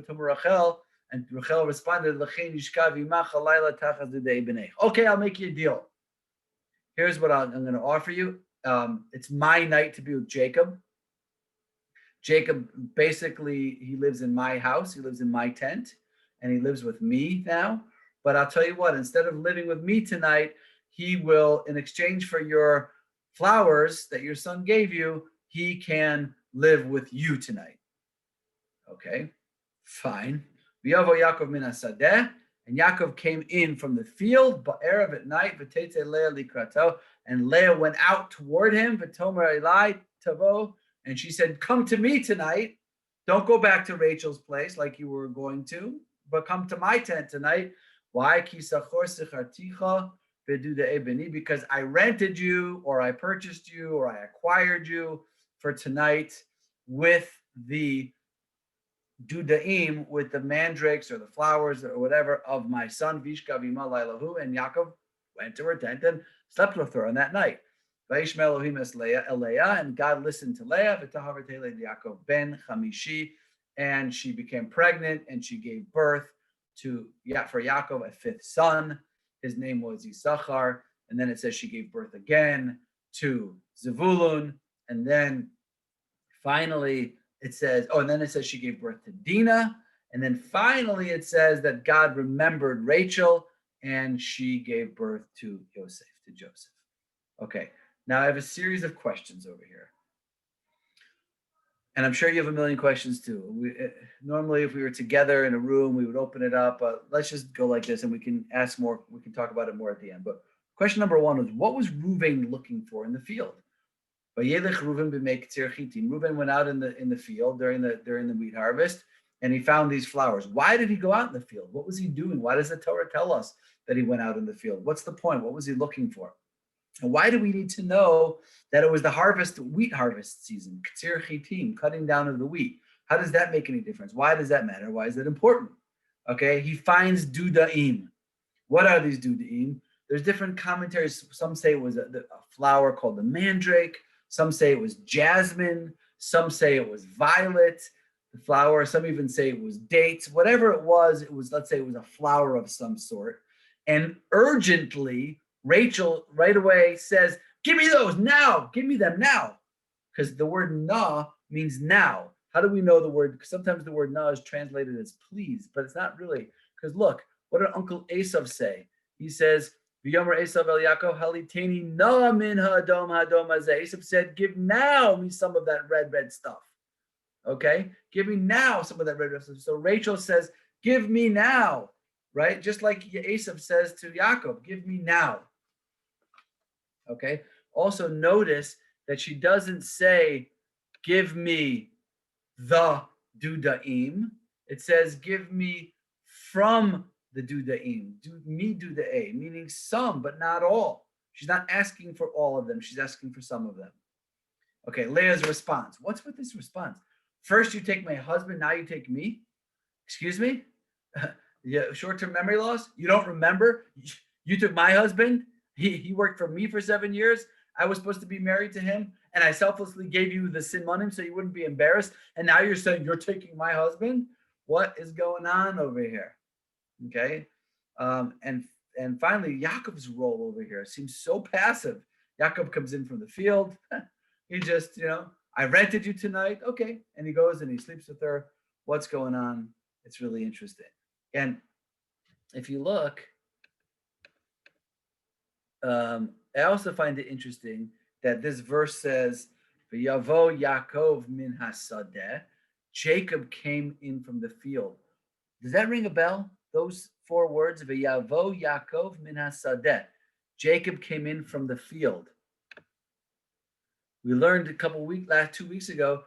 And Rachel responded, okay, I'll make you a deal. Here's what I'm going to offer you. It's my night to be with Jacob. Jacob, basically, he lives in my house. He lives in my tent, and he lives with me now. But I'll tell you what, instead of living with me tonight, he will, in exchange for your flowers that your son gave you, he can live with you tonight. Okay, Fine. V'yavo Yaakov min hasadeh, and Yaakov came in from the field, ba'erev at night, v'tetzei Leah likrato, and Leah went out toward him, v'tomer elai tavo, and she said, come to me tonight. Don't go back to Rachel's place like you were going to, but come to my tent tonight. Why? Because I rented you, or I purchased you, or I acquired you for tonight with the dudaim, with the mandrakes or the flowers or whatever of my son Vishka Vima Lailahu. And Yaakov went to her tent and slept with her on that night. Vayishma Elohim es Leah, and God listened to Leah. V'tahavatele Yaakov ben Chamishi, and she became pregnant, and she gave birth to for Yaakov a fifth son. His name was Yisachar, and then it says she gave birth again to Zevulun, and then finally it says, and then it says she gave birth to Dinah, and then finally it says that God remembered Rachel, and she gave birth to Joseph. Okay. Now I have a series of questions over here. And I'm sure you have a million questions too. Normally, if we were together in a room, we would open it up. Let's just go like this and we can ask more. We can talk about it more at the end. But question number one was, what was Ruben looking for in the field? Ruben went out in the field during the wheat harvest, and he found these flowers. Why did he go out in the field? What was he doing? Why does the Torah tell us that he went out in the field? What's the point? What was he looking for? And why do we need to know that it was the wheat harvest season, k'tzir chitim, cutting down of the wheat? How does that make any difference? Why does that matter? Why is that important? Okay, he finds dudaim. What are these dudaim? There's different commentaries. Some say it was a flower called the mandrake. Some say it was jasmine. Some say it was violet, the flower. Some even say it was dates. Whatever it was, let's say it was a flower of some sort. And urgently, Rachel right away says, give me those now. Give me them now. Because the word na means now. How do we know the word? Because sometimes the word na is translated as please, but it's not really. Because look, what did Uncle Esav say? He says, V'yomer Esav el Yaakov haliteni na min ha'adom ha'adom hazeh. Esav said, give now me some of that red stuff. Okay? Give me now some of that red stuff. So Rachel says, give me now. Right? Just like Esav says to Yaakov, give me now. Okay. Also notice that she doesn't say, give me the dudaim. It says, give me from the dudaim. Me dudae, meaning some, but not all. She's not asking for all of them. She's asking for some of them. Okay, Leah's response. What's with this response? First you take my husband, now you take me? Excuse me? Yeah, short-term memory loss? You don't remember? You took my husband? He worked for me for 7 years. I was supposed to be married to him, and I selflessly gave you the simanim so you wouldn't be embarrassed. And now you're saying you're taking my husband? What is going on over here? Okay, and finally, Yaakov's role over here seems so passive. Yaakov comes in from the field. He just, I rented you tonight. Okay, and he goes and he sleeps with her. What's going on? It's really interesting. And if you look. I also find it interesting that this verse says, "V'yavo Yaakov min hasadeh." Jacob came in from the field. Does that ring a bell? Those 4 words, "V'yavo Yaakov min hasadeh." Jacob came in from the field. We learned 2 weeks ago,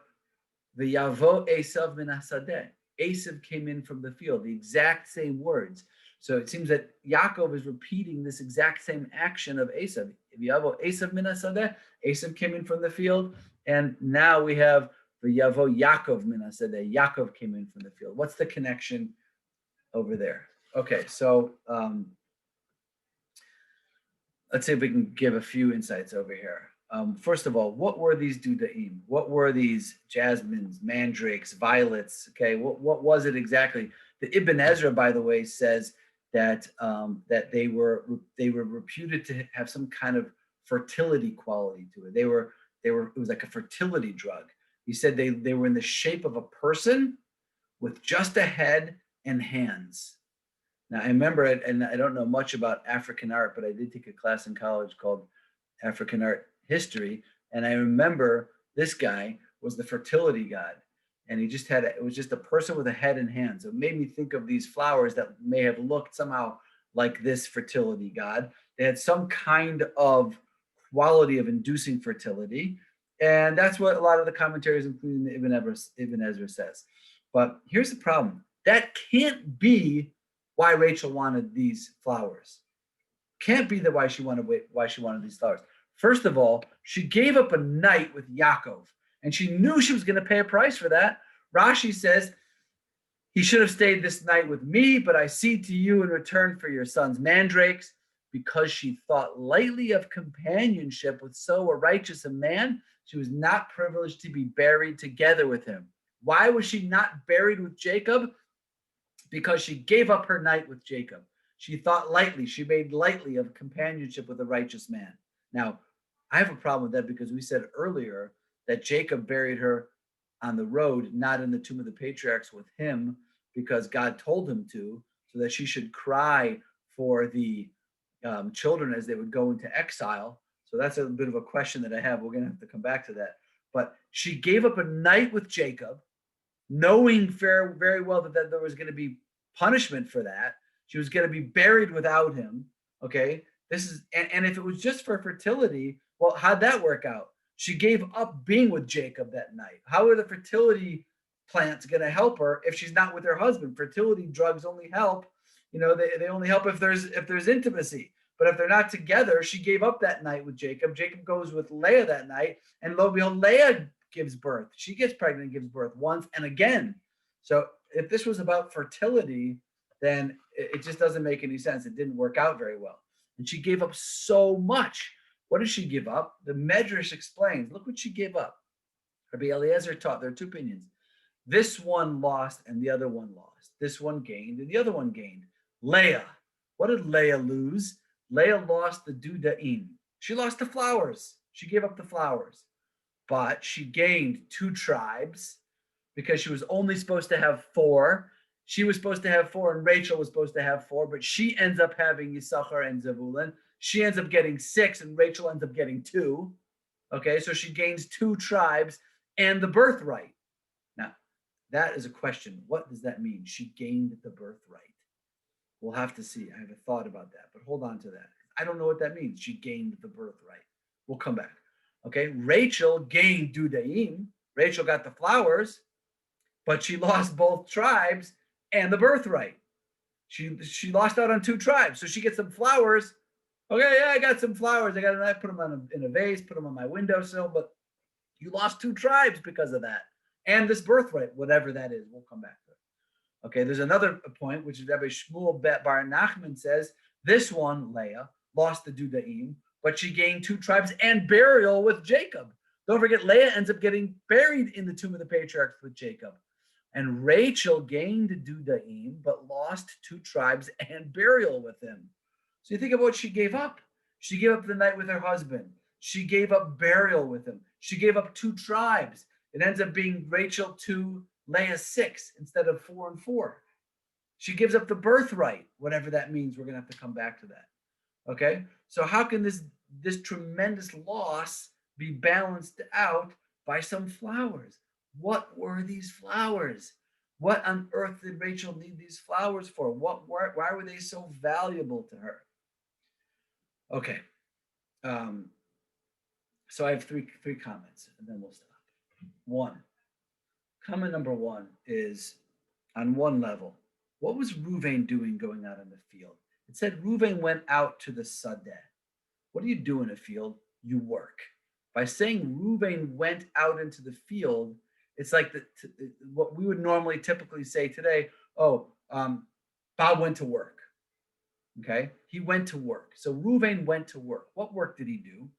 "V'yavo Esav min hasadeh." Esav came in from the field. The exact same words. So it seems that Yaakov is repeating this exact same action of Esav. V'yavo Esav min hasadeh. Esav came in from the field, and now we have v'yavo Yaakov min hasadeh. Yaakov came in from the field. What's the connection over there? Okay, so let's see if we can give a few insights over here. First of all, what were these dudaim? What were these jasmines, mandrakes, violets? Okay, what was it exactly? The Ibn Ezra, by the way, says that they were reputed to have some kind of fertility quality to it. It was like a fertility drug. He said they were in the shape of a person with just a head and hands. Now I remember it, and I don't know much about African art, but I did take a class in college called African Art History, and I remember this guy was the fertility god, and it was just a person with a head and hands. So it made me think of these flowers that may have looked somehow like this fertility god. They had some kind of quality of inducing fertility. And that's what a lot of the commentaries, including the Ibn Ezra says. But here's the problem. That can't be why Rachel wanted these flowers. Can't be why she wanted these flowers. First of all, she gave up a night with Yaakov, and she knew she was going to pay a price for that. Rashi says, he should have stayed this night with me, but I cede to you in return for your son's mandrakes, because she thought lightly of companionship with so righteous a man. She was not privileged to be buried together with him. Why was she not buried with Jacob? Because she gave up her night with Jacob. She thought lightly, she made lightly of companionship with a righteous man. Now, I have a problem with that because we said earlier that Jacob buried her on the road, not in the tomb of the patriarchs with him, because God told him to, so that she should cry for the children as they would go into exile. So that's a bit of a question that I have. We're going to have to come back to that. But she gave up a night with Jacob, knowing very well that there was going to be punishment for that. She was going to be buried without him. Okay. And if it was just for fertility, well, how'd that work out? She gave up being with Jacob that night. How are the fertility plants going to help her if she's not with her husband? Fertility drugs only help, they only help if there's intimacy. But if they're not together, she gave up that night with Jacob. Jacob goes with Leah that night, and lo and behold, Leah gives birth. She gets pregnant and gives birth once and again. So if this was about fertility, then it just doesn't make any sense. It didn't work out very well. And she gave up so much. What did she give up? The Medrash explains, look what she gave up. Rabbi Eliezer taught, there are two opinions. This one lost and the other one lost. This one gained and the other one gained. Leah. What did Leah lose? Leah lost the dudaim. She lost the flowers. She gave up the flowers. But she gained 2 tribes because she was only supposed to have 4. She was supposed to have 4 and Rachel was supposed to have 4, but she ends up having Yisachar and Zebulun. She ends up getting 6 and Rachel ends up getting 2. Okay, so she gains 2 tribes and the birthright. Now, that is a question. What does that mean? She gained the birthright. We'll have to see. I have a thought about that, but hold on to that. I don't know what that means. She gained the birthright. We'll come back. Okay, Rachel gained dudaim. Rachel got the flowers, but she lost both tribes and the birthright. She lost out on 2 tribes, so she gets some flowers. Okay, yeah, I got some flowers. I put them in a vase, put them on my windowsill, but you lost 2 tribes because of that. And this birthright, whatever that is, we'll come back to it. Okay, there's another point, which is Rabbi Shmuel Bar Nachman says, this one, Leah, lost the dudaim, but she gained 2 tribes and burial with Jacob. Don't forget, Leah ends up getting buried in the tomb of the patriarchs with Jacob. And Rachel gained dudaim, but lost 2 tribes and burial with him. So you think of what she gave up. She gave up the night with her husband. She gave up burial with him. She gave up 2 tribes. It ends up being Rachel 2, Leah 6 instead of 4 and 4. She gives up the birthright, whatever that means. We're going to have to come back to that. Okay? So how can this tremendous loss be balanced out by some flowers? What were these flowers? What on earth did Rachel need these flowers for? Why were they so valuable to her? Okay. So I have three comments, and then we'll stop. 1. Comment number 1 is, on one level, what was Ruben doing going out in the field? It said Ruben went out to the Sadeh. What do you do in a field? You work. By saying Ruben went out into the field, it's like what we would normally typically say today, Bob went to work. Okay? He went to work. So Ruben went to work. What work did he do?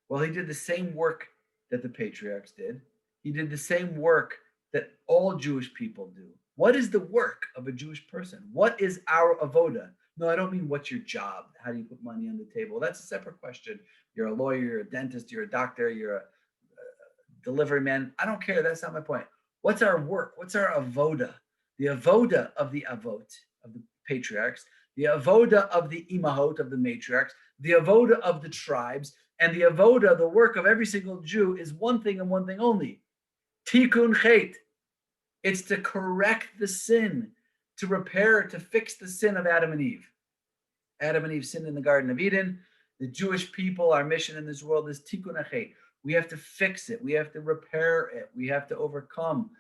Well, he did the same work that the patriarchs did. He did the same work that all Jewish people do. What is the work of a Jewish person? What is our avoda? No, I don't mean what's your job. How do you put money on the table? That's a separate question. You're a lawyer, you're a dentist, you're a doctor, you're a delivery man. I don't care. That's not my point. What's our work? What's our avoda? The avoda of the avot, of the patriarchs, the avoda of the imahot, of the matriarchs, the avoda of the tribes, and the avoda, the work of every single Jew, is one thing and one thing only. Tikkun chet, It's to correct the sin, to repair, to fix the sin of Adam and Eve. Adam and Eve sinned in the Garden of Eden. The Jewish people, our mission in this world is tikkun achet. We have to fix it. We have to repair it. We have to overcome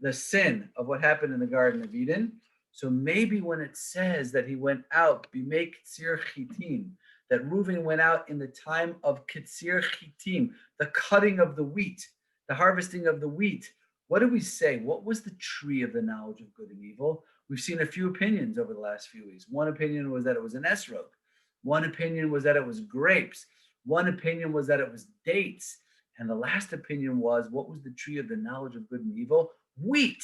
the sin of what happened in the Garden of Eden. So maybe when it says that he went out, bimei ktsir chitim, that Ruben went out in the time of ktsir chitim, the cutting of the wheat, the harvesting of the wheat. What did we say? What was the tree of the knowledge of good and evil? We've seen a few opinions over the last few weeks. One opinion was that it was an esrog. One opinion was that it was grapes. One opinion was that it was dates. And the last opinion was, what was the tree of the knowledge of good and evil? Wheat.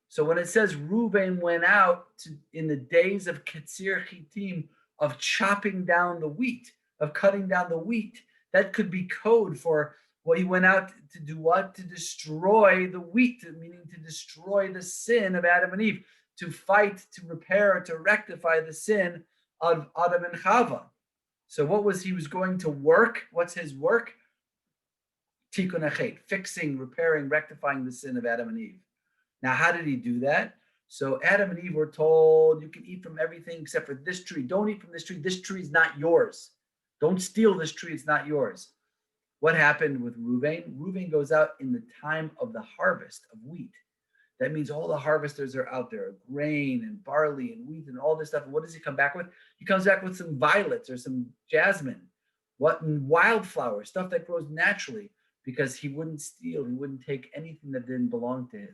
So when it says Ruben went out in the days of Ketzir Chitim, of chopping down the wheat, of cutting down the wheat, that could be code for, well, he went out to do what? To destroy the wheat, meaning to destroy the sin of Adam and Eve, to fight, to repair, to rectify the sin of Adam and Chava. So what was he was going to work? What's his work? Tikkun achet, fixing, repairing, rectifying the sin of Adam and Eve. Now, how did he do that? So Adam and Eve were told, you can eat from everything except for this tree. Don't eat from this tree. This tree is not yours. Don't steal this tree. It's not yours. What happened with Ruben? Ruben goes out in the time of the harvest of wheat. That means all the harvesters are out there, grain and barley and wheat and all this stuff. And what does he come back with? He comes back with some violets or some jasmine, wildflowers, stuff that grows naturally, because he wouldn't steal. He wouldn't take anything that didn't belong to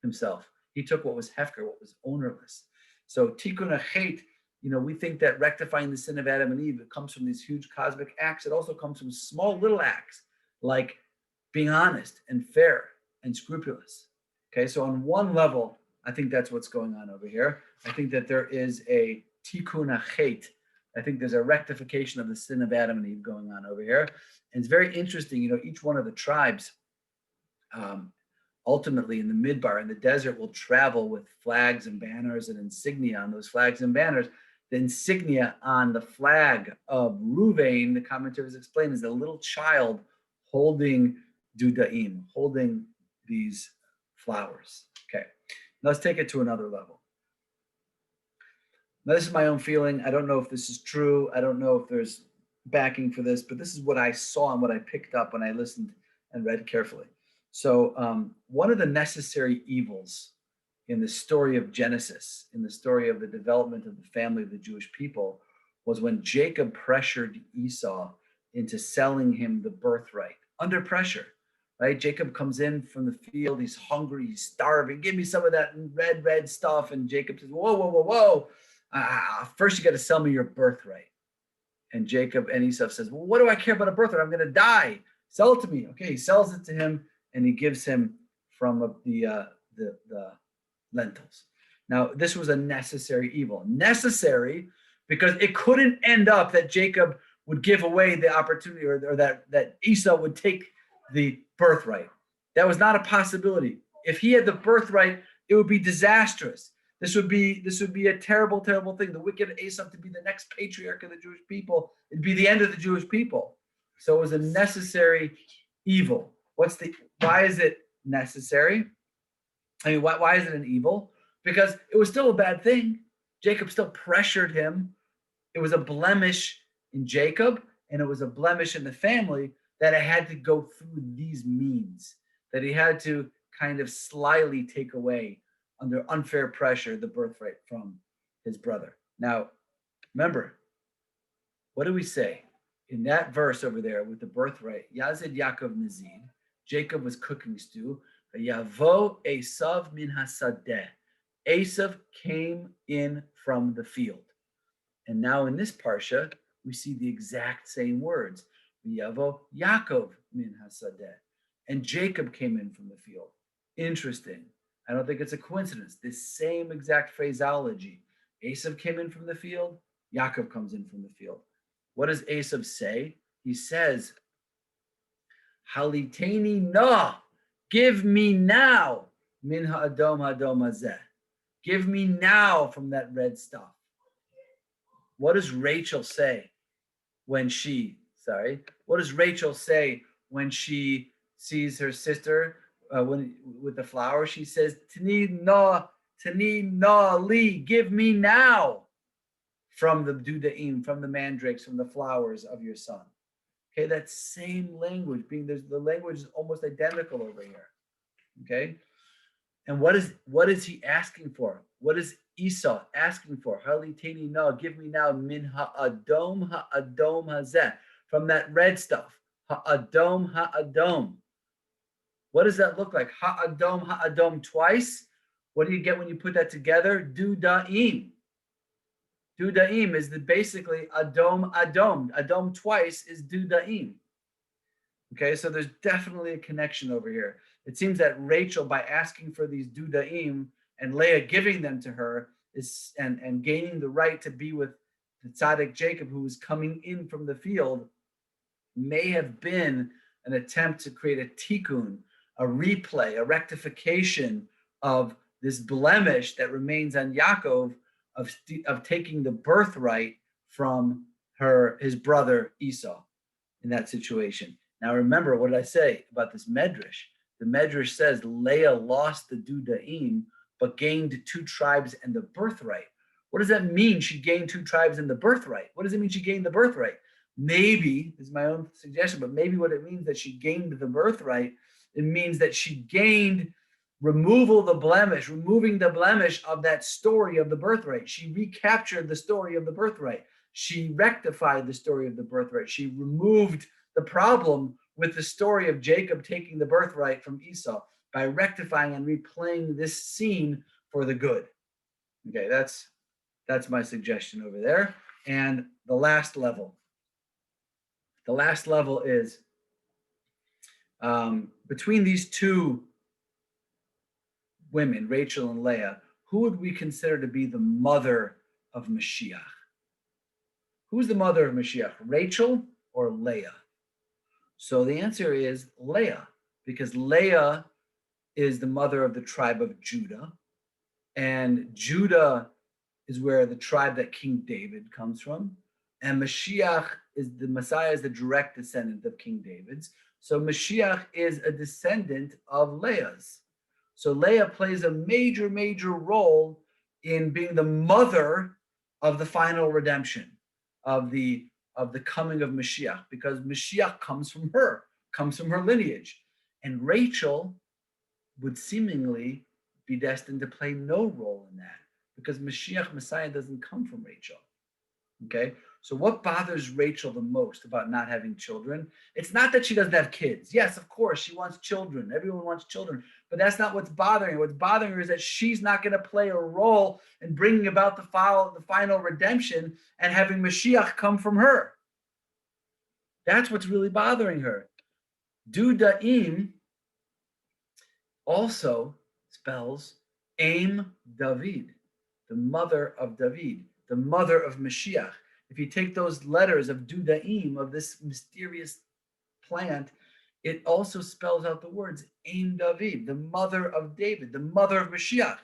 himself. He took what was hefker, what was ownerless. So tikkun achet, we think that rectifying the sin of Adam and Eve, it comes from these huge cosmic acts. It also comes from small little acts, like being honest and fair and scrupulous. Okay, so on one level, I think that's what's going on over here. I think that there is a tikkun achet. I think there's a rectification of the sin of Adam and Eve going on over here. And it's very interesting, each one of the tribes, ultimately in the midbar, in the desert, will travel with flags and banners and insignia on those flags and banners. The insignia on the flag of Ruvain, the commentators explain, is a little child holding dudaim, holding these flowers. Okay, now let's take it to another level. Now, this is my own feeling. I don't know if this is true. I don't know if there's backing for this, but this is what I saw and what I picked up when I listened and read carefully. So one of the necessary evils in the story of Genesis, in the story of the development of the family of the Jewish people, was when Jacob pressured Esau into selling him the birthright under pressure, right? Jacob comes in from the field. He's hungry. He's starving. Give me some of that red stuff. And Jacob says, whoa. First, you got to sell me your birthright. And Esau says, well, what do I care about a birthright? I'm going to die. Sell it to me. Okay, he sells it to him, and he gives him from the lentils. Now, this was a necessary evil. Necessary because it couldn't end up that Jacob would give away the opportunity, or that Esau would take the birthright. That was not a possibility. If he had the birthright, it would be disastrous. This would be a terrible, terrible thing. The wicked Esau to be the next patriarch of the Jewish people. It'd be the end of the Jewish people. So it was a necessary evil. Why is it necessary? I mean, why is it an evil? Because it was still a bad thing. Jacob still pressured him. It was a blemish in Jacob, and it was a blemish in the family that it had to go through these means, that he had to kind of slyly take away under unfair pressure the birthright from his brother. Now, remember, what do we say? In that verse over there with the birthright, Yazid Yaakov Nazid, Jacob was cooking stew. Yavo Esav min hasadeh. Esav came in from the field. And now in this parsha, we see the exact same words. Yavo Yaakov min hasadeh. And Jacob came in from the field. Interesting. I don't think it's a coincidence. This same exact phraseology. Esav came in from the field. Yaakov comes in from the field. What does Esav say? He says, Haliteni na, give me now, min ha'adom hazeh. Give me now from that red stuff. What does Rachel say when she sees her sister when with the flower, she says, Tani na li, give me now from the dudaim, from the mandrakes, from the flowers of your son. Okay, that same language the language is almost identical over here. Okay, and what is he asking for? What is Esau asking for? Haliteni na, give me now min ha'adom hazeh, from that red stuff. Ha'adom. What does that look like? Ha'adom twice. What do you get when you put that together? Dudaim. Dudaim is basically Adom. Adom twice is Dudaim. Okay, so there's definitely a connection over here. It seems that Rachel, by asking for these Dudaim and Leah giving them to her, is and gaining the right to be with the tzaddik Jacob, who was coming in from the field, may have been an attempt to create a tikkun, a replay, a rectification of this blemish that remains on Yaakov of taking the birthright from his brother Esau in that situation. Now remember, what did I say about this medrash? The medrash says Leah lost the dudaim, but gained 2 tribes and the birthright. What does that mean? She gained 2 tribes and the birthright. What does it mean she gained the birthright? Maybe, this is my own suggestion, but maybe what it means that she gained the birthright, it means that she gained removing the blemish of that story of the birthright. She recaptured the story of the birthright. She rectified the story of the birthright. She removed the problem with the story of Jacob taking the birthright from Esau by rectifying and replaying this scene for the good. Okay, that's my suggestion over there. And the last level is between these 2 women, Rachel and Leah, who would we consider to be the mother of Mashiach? Who's the mother of Mashiach, Rachel or Leah? So the answer is Leah, because Leah is the mother of the tribe of Judah, and Judah is where the tribe that King David comes from, and Mashiach the Messiah is the direct descendant of King David's. So Mashiach is a descendant of Leah's. So Leah plays a major, major role in being the mother of the final redemption, of the coming of Mashiach, because Mashiach comes from her lineage. And Rachel would seemingly be destined to play no role in that, because Messiah doesn't come from Rachel. Okay, so what bothers Rachel the most about not having children? It's not that she doesn't have kids. Yes, of course, she wants children. Everyone wants children. But that's not what's bothering her. What's bothering her is that she's not going to play a role in bringing about the final redemption and having Mashiach come from her. That's what's really bothering her. Dudaim also spells Aim David, the mother of David, the mother of Mashiach. If you take those letters of Dudaim, of this mysterious plant, it also spells out the words Aim David, the mother of David, the mother of Mashiach.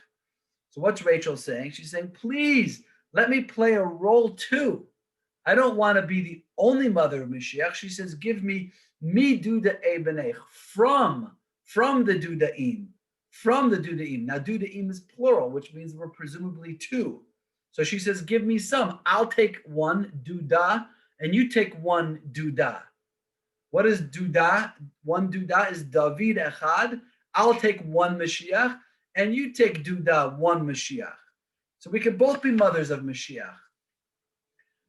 So what's Rachel saying? She's saying, please let me play a role too. I don't want to be the only mother of Mashiach. She says, give me Duda Ebenech, from the Dudaim, from the Dudaim. Now Dudaim is plural, which means we're presumably 2. So she says, give me some. I'll take 1 Duda, and you take 1 Duda. What is Duda? 1 Duda is David Echad. I'll take 1 Mashiach, and you take Duda, 1 Mashiach. So we can both be mothers of Mashiach.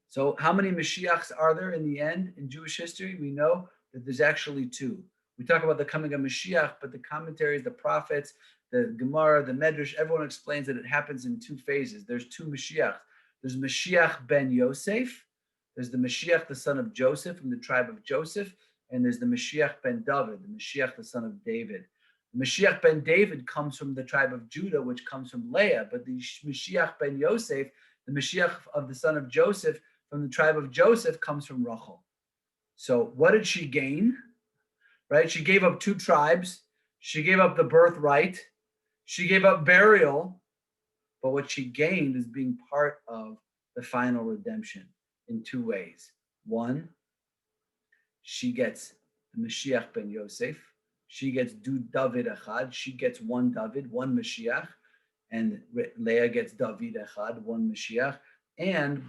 So how many Mashiachs are there in the end in Jewish history? We know that there's actually 2. We talk about the coming of Mashiach, but the commentaries, the prophets, the Gemara, the Medrash, everyone explains that it happens in 2 phases. There's 2 Mashiachs. There's Mashiach ben Yosef. There's the Mashiach, the son of Joseph, from the tribe of Joseph. And there's the Mashiach ben David, the Mashiach, the son of David. The Mashiach ben David comes from the tribe of Judah, which comes from Leah. But the Mashiach ben Yosef, the Mashiach of the son of Joseph, from the tribe of Joseph, comes from Rachel. So what did she gain? Right? She gave up 2 tribes. She gave up the birthright. She gave up burial. But what she gained is being part of the final redemption in 2 ways. 1, she gets the Mashiach ben Yosef, she gets du David echad. She gets one David, one Meshiach, and Leah gets David echad, one Meshiach. And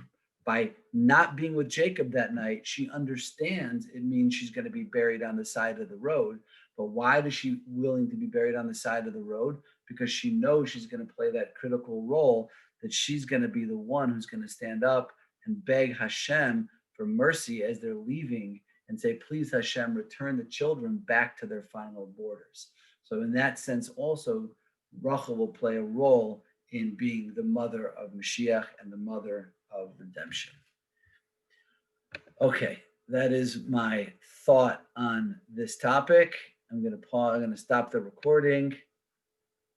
by not being with Jacob that night, she understands it means she's going to be buried on the side of the road. But why is she willing to be buried on the side of the road? Because she knows she's going to play that critical role, that she's going to be the one who's going to stand up and beg Hashem for mercy as they're leaving and say, please, Hashem, return the children back to their final borders. So in that sense, also, Rachel will play a role in being the mother of Mashiach and the mother of redemption. Okay, that is my thought on this topic. I'm going to pause. I'm going to stop the recording.